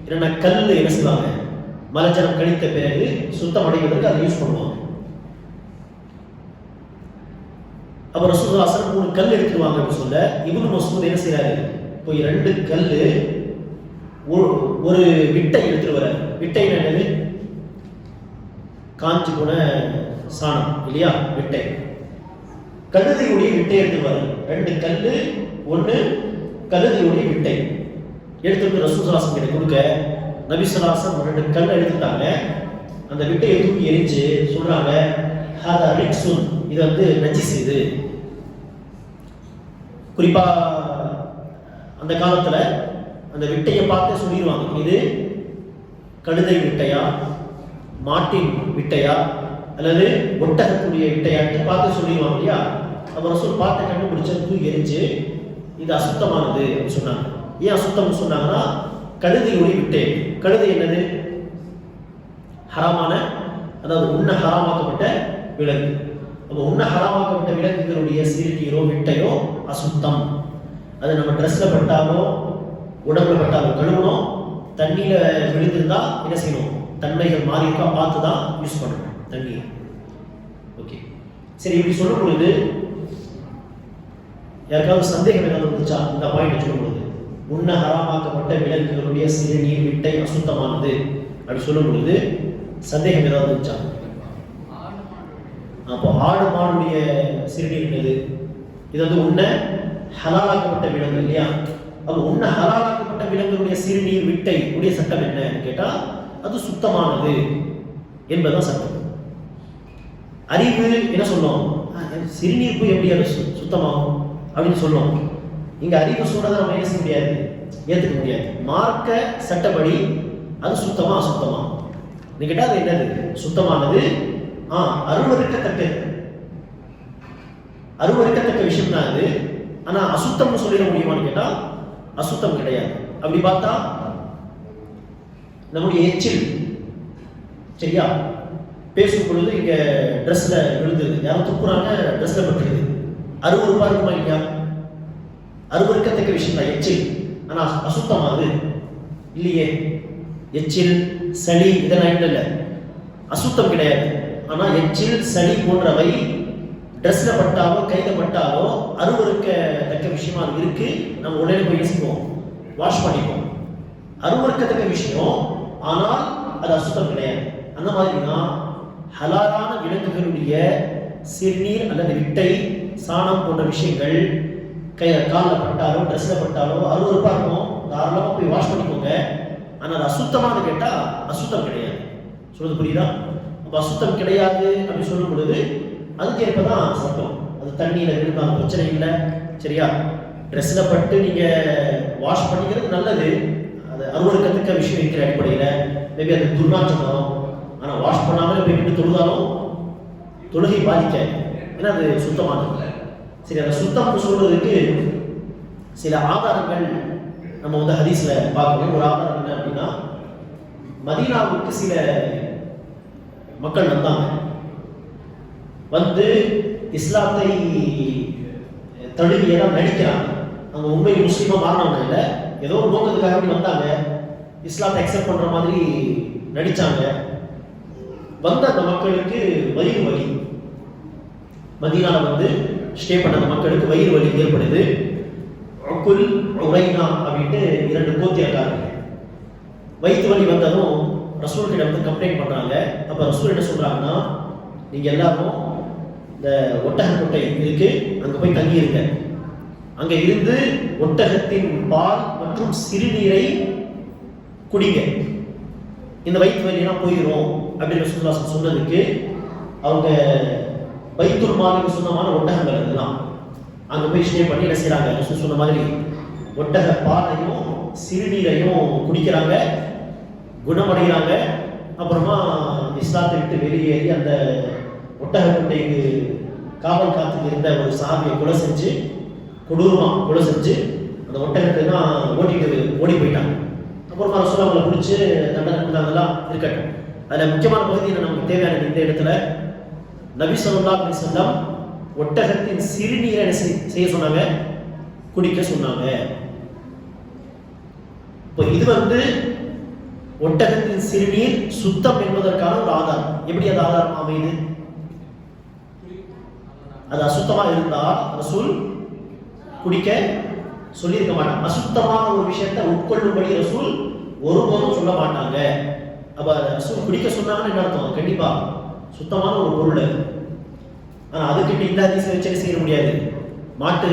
இல்லைன்னா கல் என்ன செய்வாங்க, மலஜலம் கழித்த பிறகு சுத்தம் அடைவதற்கு அதை யூஸ் பண்ணுவாங்க. அப்போ ரசூலுல்லாஹி ஸல்லல்லாஹு அலைஹி வஸல்லம் 3 கல் எடுத்துருவாங்க அப்படின்னு சொல்ல இப்னு மஸ்ஊத் என்ன செய்யறாரு, போய் 2 கல் ஒரு விட்டை எடுத்துட்டு வர. விட்டை என்னது, காஞ்சி போன சாணம் இல்லையா, விட்டை. கழுதையுடைய விட்டை எடுத்துட்டு வர. 2 கல், 1 கழுதையுடைய விட்டை எடுத்துட்டு ரசூலுல்லாஹி ஸல்லல்லாஹு அலைஹி வஸல்லம் கொடுக்க நபி ஸல்லல்லாஹு அலைஹி வஸல்லம் 2 கல் எடுத்துட்டாங்க. அந்த விட்டையை தூக்கி எரிஞ்சு சொல்றாங்க, ஹாதா ரிக்ஸுன், இது வந்து நஜிஸ். இது குறிப்பா அந்த காலத்துல அந்த விட்டையை பார்த்து சொல்லிடுவாங்க, இது கழுதை விட்டையா, மாட்டின் விட்டையா அல்லது ஒட்டகத்துடைய விட்டையாட்டு பார்த்து சொல்லிடுவாங்க இல்லையா. அப்ப ரசூல் பார்த்து கண்டுபிடிச்ச தூக்கி எரிஞ்சு இது அசுத்தமானது அப்படின்னு சொன்னாங்க. ஏன் அசுத்தம் சொன்னாங்கன்னா, கழுதையுடைய விட்டை. கழுதை என்னது, ஹராமான, அதாவது உண்ண ஹராமாக்கப்பட்ட விலங்கு. அப்போ உண்ண ஹராமாக்கப்பட்ட விலங்குகளுடைய சிறுநீரோ விட்டையோ அசுத்தம். அது நம்ம ட்ரெஸ்ல பட்டாலோ உடம்புல பட்டாலோ கழுவணும். தண்ணியில விழுந்திருந்தா என்ன செய்யணும், தன்மைகள் மாறி இருக்கா பார்த்து தான் யூஸ் பண்ணணும் தண்ணி. ஓகே, சரி. இப்படி சொல்லும் பொழுது யாருக்காவது சந்தேகம் ஏதாவது வந்துச்சா இந்த பாயிண்ட் சொல்லும் பொழுது, உண்ண ஹராமாக்கப்பட்ட விலங்குகளுடைய சிறுநீர் விட்டை அசுத்தமானது அப்படி சொல்லும் பொழுது சந்தேகம் ஏதாவது வந்துச்சா? அப்போ ஆடு மாடுடைய சிறுநீர் என்னது, இது வந்து உண்ண ஹலாலாக்கப்பட்ட விலங்கு இல்லையா. அப்போ உண்ண ஹலாலாக்கப்பட்ட விலங்குடைய சிறுநீர் விட்டை உடைய சட்டம் என்னன்னு கேட்டா, அது சுத்தமானது என்பதுதான் சட்டம். அறிவு என்ன சொல்லும், சிறுநீர் போய் எப்படி அது சுத்தமாகும் அப்படின்னு சொல்லுவோம். இங்க அறிவு சொல்றதை நம்ம என்ன செய்ய முடியாது, ஏத்துக்க முடியாது. மார்க்க சட்டப்படி அது சுத்தமா அசுத்தமா நீ கேட்டா அது என்னது, சுத்தமானது. அருவருக்கத்தக்க விஷயம் தான் அது. ஆனா அசுத்தம்னு சொல்லிட முடியுமான்னு கேட்டா அசுத்தம் கிடையாது. அப்படி பார்த்தா நம்முடைய எச்சில், சரியா, பேசும் பொழுது இங்க ட்ரெஸ்ல விழுந்தது, யாரும் துப்புறாங்க, ட்ரெஸ்ல பட்டுருது, அருவருப்பா இருக்குமா இல்லையா? அருவருக்கத்தக்க விஷயம் தான் எச்சில். ஆனா அசுத்தமா அது இல்லையே. எச்சில், சளி இதெல்லாம் இல்லை, அசுத்தம் கிடையாது. ஆனா எச்சில், சளி போன்றவை ட்ரெஸ்ல பட்டாலோ கையில பட்டாலோ அருவருக்கத்தக்க விஷயமா இருக்கு. நம்ம உடனே போய் யோசிப்போம், வாஷ் பண்ணிப்போம். அருவருக்கத்தக்க விஷயம், ஆனால் அது அசுத்தம் கிடையாது. அந்த மாதிரி தான் ஹலாலான விலங்குகளுடைய சிறுநீர் அல்லது விட்டை, சாணம் போன்ற விஷயங்கள் காலில் பட்டாலோ ட்ரெஸ்ல பட்டாலோ அருவருப்பா இருக்கும், தாராளமா போய் வாஷ் பண்ணிக்கோங்க. ஆனால் அது அசுத்தமானு கேட்டா அசுத்தம் கிடையாது. சொல்றது புரியுதா? அப்ப அசுத்தம் கிடையாது அப்படின்னு சொல்லும் பொழுது அதுக்கு ஏற்பதான் சட்டம். அது தண்ணியில விழுந்தாலும் பிரச்சனை இல்லை, சரியா. ட்ரெஸ்ல பட்டு நீங்க வாஷ் பண்ணிக்கிறது நல்லது, அது அருவருக்கத்தக்க விஷயம் இருக்கிற அடிப்படையில மேபி அது துர்நாற்றம் வரும். ஆனா வாஷ் பண்ணாமலே போய் விட்டு தொழுதாலும் தொழுகை பாதிக்க, ஏன்னா அது சுத்தமானது. சரி, அந்த சுத்தம் சொல்றதுக்கு சில ஆதாரங்கள் நம்ம வந்து ஹதீஸ்ல பார்க்கணும். ஒரு ஆதாரம் என்ன அப்படின்னா, மதீனாவுக்கு சில மக்கள் வந்தாங்க, வந்து இஸ்லாத்தை தழுவியெல்லாம் நடிக்கிறாங்க. அவங்க உண்மை முஸ்லீமா மாறினவங்க இல்லை, ஏதோ ஒரு நோக்கத்துக்காக வந்தாங்க, இஸ்லாத்தை அக்செப்ட் பண்ற மாதிரி நடிச்சாங்க. வந்த அந்த மக்களுக்கு வயிறு வலி, மதீனால வந்து ஸ்டே பண்ண அந்த மக்களுக்கு வயிறு வலி ஏற்படுது. அக்குல் உரைனா அப்படின்ட்டு 2 கோத்தியக்காரங்க வயிற்று வலி வந்ததும் ரசூல் கிட்ட வந்து கம்ப்ளைண்ட் பண்றாங்க. அப்ப ரசூல் என்ன சொல்றாங்கன்னா, நீங்க எல்லாரும் இந்த ஒட்டகக்கொட்டை இருக்கு, அங்க போய் தங்கி இருங்க, அங்க இருந்து ஒட்டகத்தின் பால் மற்றும் சிறுநீரை குடிங்க, இந்த வயிற்று வலியெல்லாம் போயிடும் அப்படின்னு ரசூலுல்லாஹ் சொன்னதுக்கு அவங்க பைத்துல் மாலுக்கு சொந்தமான ஒட்டகங்கள் இதெல்லாம் அங்க போய் ஸ்டே பண்ணி என்ன செய்யறாங்க, ரசூல் சொன்ன மாதிரி ஒட்டக பாலையும் சிறுநீரையும் குடிக்கிறாங்க, குணமடைகிறாங்க. அப்புறமா இஸ்லாத்தை விட்டு வெளியேறி அந்த ஒட்டகக்கொட்டைக்கு காவல் காத்துக்கு இருந்த ஒரு சஹாபியை கொடூரமா கொலை செஞ்சு அந்த ஒட்டகத்தை தான் ஓடி போயிட்டாங்க. அப்புறமா ரசூல் அவங்களை பிடிச்சி தண்டனை கொடுத்தாங்கலாம் இருக்கட்டும். அதில் முக்கியமான பகுதி என்ன நமக்கு தேவையான இந்த இடத்துல, நபி ஸல்லல்லாஹு அலைஹி வஸல்லம் ஒட்டகத்தின் சிறுநீரை என்ன செய்ய சொன்னாங்க? குடிக்க சொன்னாங்க. இப்போ இது ஒட்டகத்தின் சிறுநீர் சுத்தம் என்பதற்கான ஒரு ஆதாரம். எப்படி அது ஆதாரம் அமையுது? அது அசுத்தமா இருந்தால் ரசூல் குடிக்க சொல்லியிருக்க மாட்டாங்க. அசுத்தமான ஒரு விஷயத்தை உட்கொள்ளும்படி ரசூல் ஒருபோதும் சொல்ல மாட்டாங்க. அப்ப ரசூல் குடிக்க சொன்னாங்கன்னு என்ன அர்த்தம்? கண்டிப்பா சுத்தமான ஒரு பொருள். ஆனா அதுக்கிட்ட இந்த ஹதீஸை வச்சு செய்ய முடியாது. மாட்டு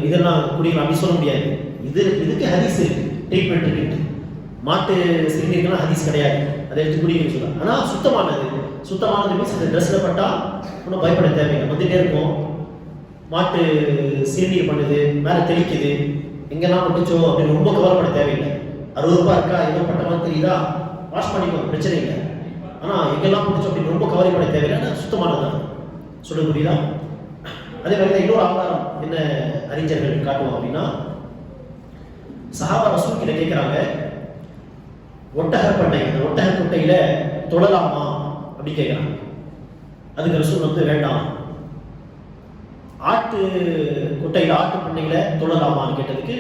இதெல்லாம் குடிக்கலாம் அப்படி சொல்ல முடியாது. இதுக்கு ஹதீஸ் இருக்கு, ட்ரீட்மெண்ட் இருக்கு. மாட்டு சிறுநீர்கள்லாம் ஹதீஸ் கிடையாது, அதை எடுத்து குடிக்க சொல்லலாம். ஆனா சுத்தமானது மீன்ஸ் அந்த ட்ரெஸ்ல பட்டா ஒன்றும் பயப்பட தேவையில்லை. வந்துட்டே இருக்கும், மாட்டு சிறுநீர் பண்ணுது, மேலே தெளிக்குது, எங்கெல்லாம் பட்டுச்சோ அப்படின்னு ரொம்ப கவலைப்பட தேவையில்லை. 60 ரூபாய் இருக்கா, ஏதோ பட்ட மாதிரி தெரியுதா, வாஷ் பண்ணிக்கோ, பிரச்சனை இல்லை. ஆனால் எங்கெல்லாம் பட்டுச்சோ அப்படின்னு ரொம்ப கவலைப்பட தேவையில்லை. ஆனால் சுத்தமானது தான். சொல்ல புரியுதா? அதே மாதிரி தான் இன்னொரு ஆதாரம் என்ன அறிஞர்கள் காட்டுவோம் அப்படின்னா, சஹாபா ரசூல் கிட்ட கேட்குறாங்க, ஒட்டக பண்ணை, அந்த ஒட்டக குட்டையில தொழலாமா அப்படி கேட்குறாங்க. அதுக்கு ரசூல் வேண்டாம். ஆட்டு குட்டையில, ஆட்டு பண்ணையில தொழலாமான்னு கேட்டதுக்கு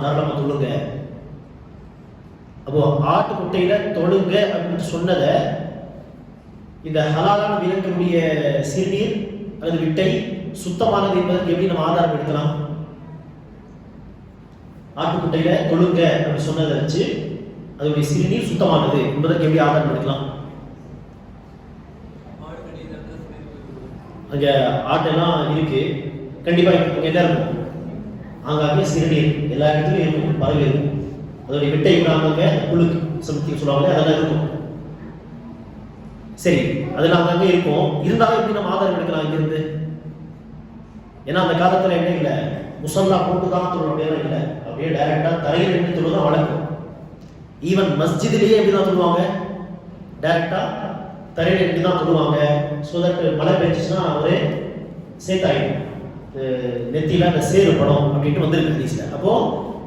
தாராளமா தொழுங்க. அப்போ ஆட்டு குட்டையில தொழுங்க அப்படின்னு சொன்னதை இந்த ஹலாலான விலங்குடைய சிறுநீர் அல்லது விட்டை சுத்தமானது என்பதற்கு எப்படி நம்ம ஆதாரம் எடுக்கலாம்? ஆட்டுக்குட்டையில தொழுங்க அப்படின்னு சொன்னதை வச்சு அதனுடைய சிறுநீர் சுத்தமானது என்பதற்கு எப்படி ஆதாரம் எடுக்கலாம்? அங்க ஆட்டெல்லாம் இருக்கு, கண்டிப்பா அங்க என்ன இருக்கும்? ஆங்காங்கே சிறுநீர் எல்லா இடத்துலையும் இருக்கும், பறவை இருக்கும். அதோடைய விட்டை கூட அங்கங்க புழுக்கு சமத்தி சொல்லுவாங்க, அதெல்லாம் இருக்கும். சரி, அதெல்லாம் அங்கங்கே இருக்கும். இருந்தாலும் எப்படி நம்ம ஆதாரம் எடுக்கலாம் இங்கிருந்து? ஏன்னா அந்த காலத்துல என்ன இல்லை, முசல்லா போட்டுதான் தொழும் அப்படியெல்லாம் இல்லை. அப்படியே டைரக்டா தரையில் நின்று தொழுதான் வழக்கம். ஈவன் மஸ்ஜிதிலேயே எப்படிதான் சொல்லுவாங்க? டைரக்டா தரையில் நின்று தான் தொழுவாங்க. ஸோ தட் மழை பெஞ்சிச்சுன்னா ஒரே சேத்தாயிடும், நெத்தியில அந்த சேரு படம் அப்படின்ட்டு வந்துருக்கு ஹதீஸ்ல. அப்போ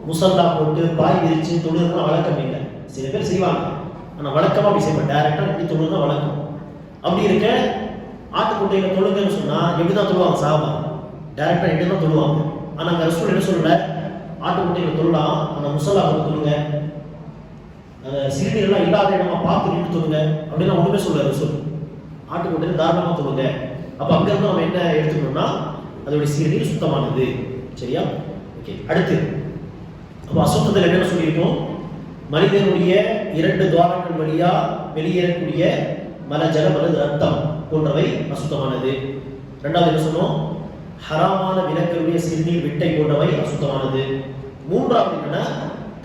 முசல்லா போட்டு பாய் விரிச்சு தொழுதுலாம் வழக்கம் இல்லை. சில பேர் செய்வாங்க, ஆனால் வழக்கமாக அப்படி செய்வாங்க. டைரக்டா நின்று தொழுதான் வழக்கம். அப்படி இருக்க ஆட்டுக்குட்டையில தொழுங்கன்னு சொன்னா எப்படிதான் தொழுவாங்க? சஹாபா டைரக்டா நின்று தான் தொழுவாங்க. ஆனால் அங்கே ரசூல் என்ன சொல்லல, ஆட்டுக்குட்டையில தொழலாம், அந்த முசல்லா போட்டு தொழுங்க, சிறுநீரெல்லாம் இல்லாத இடமா பார்த்து நின்று தொழுங்க அப்படின்னா ஒண்ணுமே சொல்ல ரசூல். ஆட்டுக்குட்டையில தாராளமா தொழுங்க. அப்ப அங்க இருந்து நம்ம என்ன எடுத்துக்கணும்னா அதோடைய சிறுநீர் சுத்தமானது. சரியா? ஓகே. அடுத்து அப்போ அசுத்தத்தில் என்னென்ன சொல்லியிருக்கோம்? மனிதனுடைய 2 துவாரங்கள் வழியா வெளியேறக்கூடிய மலஜலம் அல்லது ரத்தம் போன்றவை அசுத்தமானது. ரெண்டாவது என்ன சொன்னோம்? ஹராமான விலங்குகளுடைய சிறுநீர் விட்டை போன்றவை அசுத்தமானது. மூன்றாவது என்னன்னா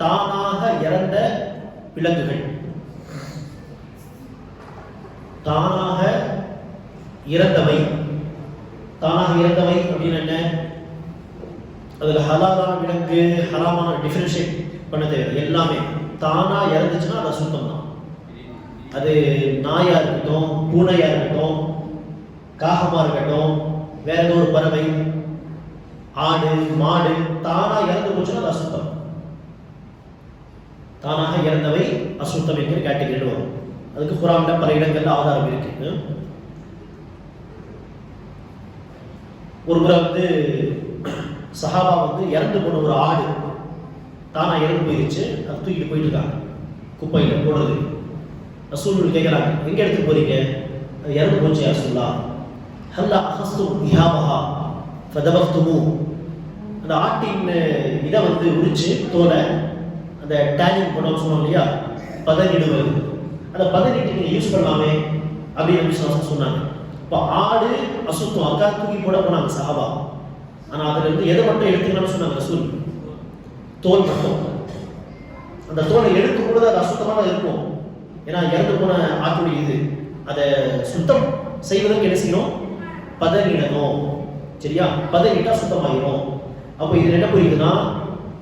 தானாக இறந்த விலங்குகள். தானாக இறந்தவை அப்படின்னு என்ன? அதுல ஹலாலான விலங்கு, ஹராமான டிஃபரன்ஷியேட் பண்ண தேவை. எல்லாமே தானா இறந்துச்சுன்னா அது அசுத்தம் தான். அது நாயா இருக்கட்டும், பூனையா இருக்கட்டும், காகமா இருக்கட்டும், வேற ஏதோ ஒரு பறவை, ஆடு, மாடு தானா இறந்து போச்சுன்னா அது அசுத்தம். தானாக இறந்தவை அசுத்தம் என்கிற கேட்டகரியில் வரும். அதுக்கு குர்ஆன்ல பல இடங்கள்ல ஆதாரம் இருக்கு. ஒரு முறை சஹாபா இறந்து போன ஒரு ஆடு தானா இறந்து போயிருச்சு, அது தூக்கிட்டு போயிட்டு இருக்காங்க குப்பையில போடுறது. ரசூல் கேட்கிறாங்க, எங்க எடுத்துட்டு போறீங்க? அது இறந்து போச்சு யா ரசூலல்லாஹ். ஹல்லா அஹஸ்தும் இஹாபஹா ஃபதபக்துமு. அந்த ஆட்டின் இதை உரிச்சு தோலை அந்த டேனிங் பண்ண சொன்னோம் இல்லையா, பதனிடுவது, அந்த பதனிட்டு நீங்க யூஸ் பண்ணலாமே அப்படின்னு சொன்னாங்க. இப்போ ஆடு அசுத்தம், அக்கா தூக்கி போட போனாங்க சஹாபா. ஆனா அதுல இருந்து எதை மட்டும் எடுத்துக்கணும்னு சொன்னாங்க ரசூல்? தோல் மட்டும். அந்த தோலை எடுக்கும் பொழுது அது அசுத்தமாக தான் இருக்கும். ஏன்னா இறந்து போன ஆட்டுடைய இது, அதை சுத்தம் செய்வதற்கு என்ன செய்யணும்? பதனிடணும். சரியா? பதனிட்டா சுத்தமாயிரும். அப்போ இது என்ன புரியுதுன்னா,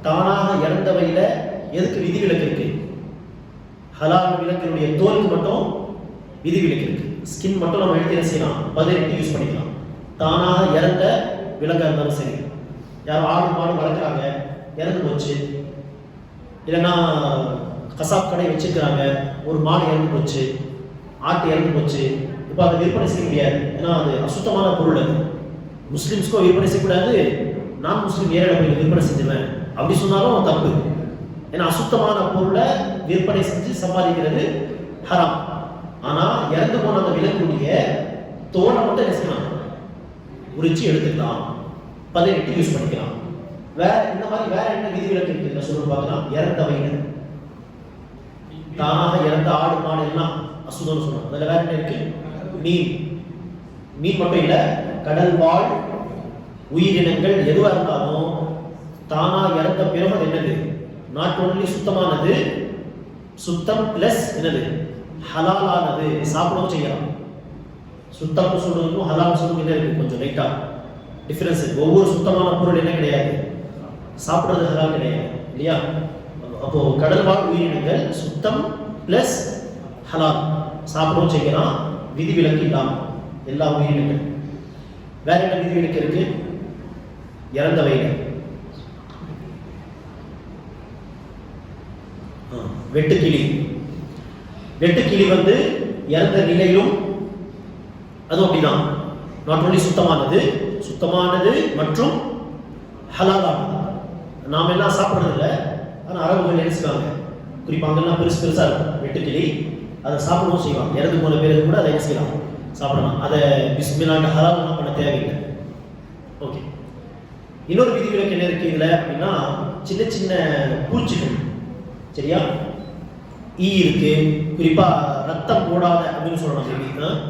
தானாக இறந்தவையில எதுக்கு விதிவிலக்கு இருக்கு? ஹலால் விலங்கினுடைய தோலுக்கு மட்டும் விதிவிலக்கு இருக்கு. ஸ்கின் மட்டும் நம்ம எடுத்து என்ன செய்யலாம்? பதனிட்டு யூஸ் பண்ணிக்கலாம். தானாக இறந்த விலங்கா இருந்தாலும் சரி, யாரும் ஆடு மாடு வளர்க்குறாங்க, இறந்து போச்சு, இல்லைன்னா கசாப் கடை வச்சுக்கிறாங்க, ஒரு மாடு இறந்து போச்சு, ஆட்டு இறந்து போச்சு, இப்போ அதை விற்பனை செய்ய முடியாது, ஏன்னா அது அசுத்தமான பொருள். அது முஸ்லிம்ஸ்க்கும் விற்பனை செய்யக்கூடாது, நான் முஸ்லீம் ஏரியாவில் போய் விற்பனை செஞ்சுவேன் அப்படி சொன்னாலும் தப்பு. ஏன்னா அசுத்தமான பொருளை விற்பனை செஞ்சு சம்பாதிக்கிறது ஹராம். ஆனா இறந்து போன அந்த விலங்குடைய தோலை மட்டும் என்ன செய்யலாம், உரிச்சு எடுத்துக்கலாம், பதவிட்டு யூஸ் பண்ணிக்கலாம். வேற இந்த மாதிரி வேற என்ன விதிவிலக்கு இருக்கு சொல்ல பார்க்கலாம். இறந்தவைகள் தானாக இறந்த ஆடு மாடு எல்லாம் அசுதம்னு சொன்னாங்க. அதுல வேற என்ன இருக்கு? மீன். மீன் மட்டும் இல்ல, கடல் வாழ் உயிரினங்கள் எதுவாக இருந்தாலும் தானா இறந்த பிறகு அது என்னது, நாட் ஒன்லி சுத்தமானது, சுத்தம் பிளஸ் என்னது, ஹலாலானது, சாப்பிடவும் செய்யலாம். சுத்தம்னு சொல்றதுக்கும் ஹலால் சொல்றதுக்கும் என்ன இருக்கு, கொஞ்சம் லைட்டா டிஃபரன்ஸ் இருக்கு. ஒவ்வொரு சுத்தமான பொருள் என்ன கிடையாது, சாப்பிடுறது ஹலால் கிடையாது இல்லையா? அப்போ கடல் வாழ் உயிரினங்கள் சுத்தம் பிளஸ் ஹலால், சாப்பிடவும் செய்யலாம், விதிவிலக்கு இல்லாம எல்லா உயிரினங்கள். வேற என்ன விதிவிலக்கு இருக்கு? இறந்தவைகள், வெட்டுக்கிளி. வெட்டுக்கிளி வந்து இறந்த நிலையிலும் அதுவும் அப்படிதான், நாட் ஒன்லி சுத்தமானது மற்றும் ஹலாலானது. நாம எல்லாம் சாப்பிட்றது இல்லை, ஆனால் அரபுகள் என்ன செய்வாங்க, குறிப்பாங்கெல்லாம் பெருசு பெருசா இருக்கும் வெட்டுக்கிளி, அதை சாப்பிடவும் செய்வாங்க. இறந்து போன பேருக்கு கூட அதை என்ன செய்யலாம், சாப்பிடலாம். அதை பிஸ்மில்லாஹ் ஹலால்லாம் பண்ண தேவையில்லை. ஓகே. இன்னொரு விதிவிலக்கு என்ன இருக்கு இதுல அப்படின்னா, சின்ன சின்ன பூச்சிகள், சரியா, ஈ இருக்கு, குறிப்பா ரத்தம் போடாத அப்படின்னு சொல்லணும்.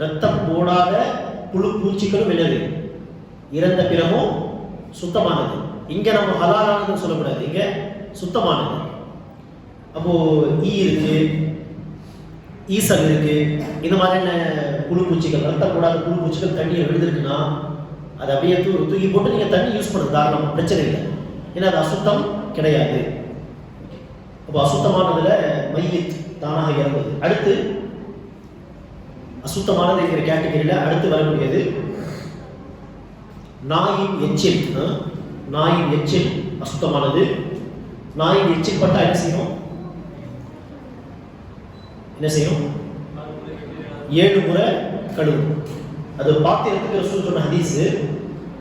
ரத்தம் போடாத புழு பூச்சிகளும் என்னது, இறந்த பிறகும் சுத்தமானது. இங்க நம்ம ஹலாலானதுன்னு சொல்லக்கூடாது, இங்க சுத்தமானது. அப்போ ஈ இருக்கு, ஈசல் இருக்கு, இந்த மாதிரியான புழு பூச்சிகள், ரத்தம் போடாத புழு பூச்சிகள் தண்ணியை விழுந்திருக்குன்னா அதை அப்படியே தூக்கி போட்டு நீங்க தண்ணி யூஸ் பண்ணுறது தாராளம், பிரச்சனை இல்லை. ஏன்னா அது அசுத்தம் கிடையாது. அப்போ அசுத்தமானதுல மையத் தானாக இறந்தது. அடுத்து அசுத்தமானது இருக்கிற கேட்டகரியில அடுத்து வரக்கூடியது நாயின் எச்சில். நாயின் எச்சில் அசுத்தமானது. நாயின் எச்சில் பட்டா என்ன செய்யும், 7 முறை கழுவும். அது பாத்திரத்துக்கு ரசூல் சொன்ன ஹதீஸ்.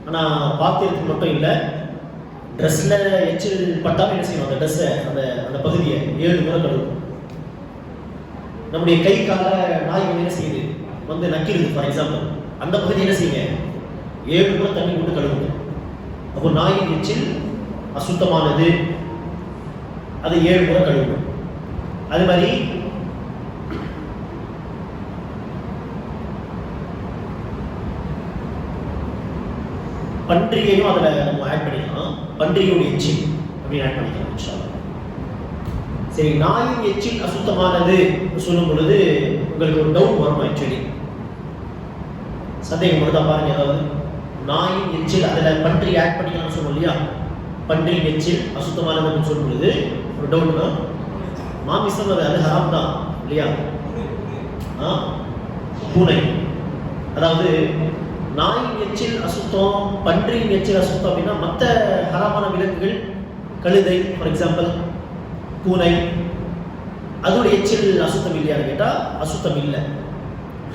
ஆனா பாத்திரத்துக்கு மட்டும் இல்லை, ட்ரெஸ்ல எச்சில் பட்டாலும் என்ன செய்யணும், அந்த ட்ரெஸ்ஸை அந்த பகுதியை 7 முறை கழுவும். நம்முடைய கை கால நாய் என்ன செய்யுது, வந்து நக்கிடுது ஃபார் எக்ஸாம்பிள், அந்த பகுதி என்ன செய்யுங்க, 7 முறை தண்ணி போட்டு கழுவுங்க. அப்போ நாயின் எச்சில் அசுத்தமானது, அது 7 முறை கழுவும். அதே மாதிரி பன்றியையும் அதுல நம்ம ஆட் பண்ணிக்கலாம். பன்றியோட எச்சில் அப்படின்னு ஆட் பண்ணிக்கலாம் இன்ஷா அல்லாஹ். சரி, நாயின் எச்சில் அசுத்தமானது சொல்லும் பொழுது உங்களுக்கு ஒரு டவுட் வரும். ஆக்சுவலி சந்தேகம் வருதா பாருங்க. அதாவது நாயின் எச்சில் அதுல பன்றி ஆட் பண்ணிக்கலாம்னு சொல்லுவோம் இல்லையா, பன்றி எச்சில் அசுத்தமானதுன்னு சொல்லும் பொழுது ஒரு டவுட் தான். மாமிசம் அது ஹராம் தான் இல்லையா? பூனை, அதாவது நாயின் எச்சில் அசுத்தம், பன்றியின் எச்சில் அசுத்தம் அப்படின்னா மற்ற ஹராமான விலங்குகள், கழுதை ஃபார் எக்ஸாம்பிள், பூனை, அதோட எச்சில் அசுத்தம் இல்லையான்னு கேட்டால் அசுத்தம் இல்லை.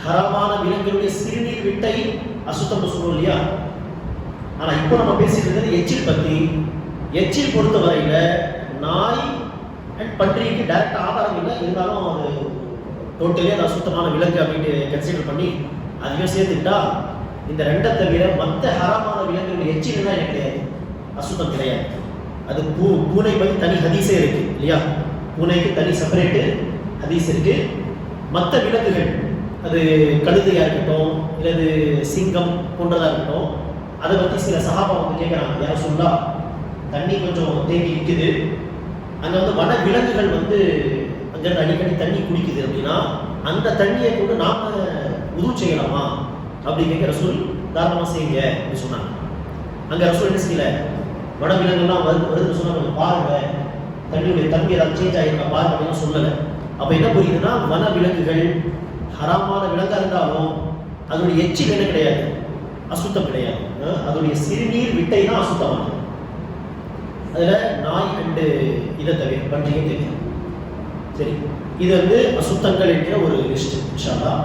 ஹராமான விலங்குகளுடைய சிறுநீர் விட்டை அசுத்தம்னு சொல்லுவோம் இல்லையா? ஆனால் இப்போ நம்ம பேசிட்டு இருக்கிறது எச்சில் பற்றி. எச்சில் பொறுத்த வரையில நாய் அண்ட் பன்றிக்கு டைரக்ட் ஆதாரம் இல்லை, இருந்தாலும் அது டோட்டலி அது அசுத்தமான விலங்கு அப்படின்னு கன்சிடர் பண்ணி அதையும் சேர்த்துக்கிட்டா இந்த ரெண்டை தவிர மற்ற ஹராமான விலங்குகளுடைய எச்சில் தான் எனக்கு கிடையாது, அசுத்தம் கிடையாது. அது பூனை பற்றி தனி ஹதீஸே இருக்கு இல்லையா? பூனைக்கு தனி செப்பரேட்டு ஹதீஸ் இருக்கு. மற்ற விலங்குகள், அது கழுதையா இருக்கட்டும் இல்லது சிங்கம் போன்றதா இருக்கட்டும், அதை பற்றி சில சஹாபா வந்து கேட்குறாங்க, யாரும் சொல்லா தண்ணி கொஞ்சம் தேங்கி நிற்குது, அங்கே வந்து வன விலங்குகள் வந்து அங்கிருந்து அடிக்கடி தண்ணி குடிக்குது அப்படின்னா அந்த தண்ணியை கொண்டு நாம உது செய்யலாமா அப்படி கேட்க ரசூல் தாராளமாக செய்யுங்க அப்படின்னு சொன்னாங்க. அங்கே ரசூல் என்ன செய்யல, வன விலங்குலாம் வருதுன்னு சொன்னாங்க, பாருங்க தண்ணியுடைய தண்ணி ஏதாவது சேஞ்ச் ஆகிருக்கா பாருங்க அப்படின்னு சொல்லலை. அப்போ என்ன புரியுதுன்னா, வன விலங்குகள் ஹராமான விலங்காக இருந்தாலும் அதோடைய எச்சில் என்ன கிடையாது, அசுத்தம் கிடையாது. அதோடைய சிறுநீர் விட்டை தான் அசுத்தமானது. அதில் நாய் அண்டு இதை தவிர பன்றியும் தெரியும். சரி, இது வந்து அசுத்தங்கள் என்கிற ஒரு லிஸ்ட். இன்ஷா அல்லாஹ்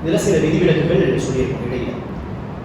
இதில் சில விதிவிலக்குகள் சொல்லியிருக்கோம்.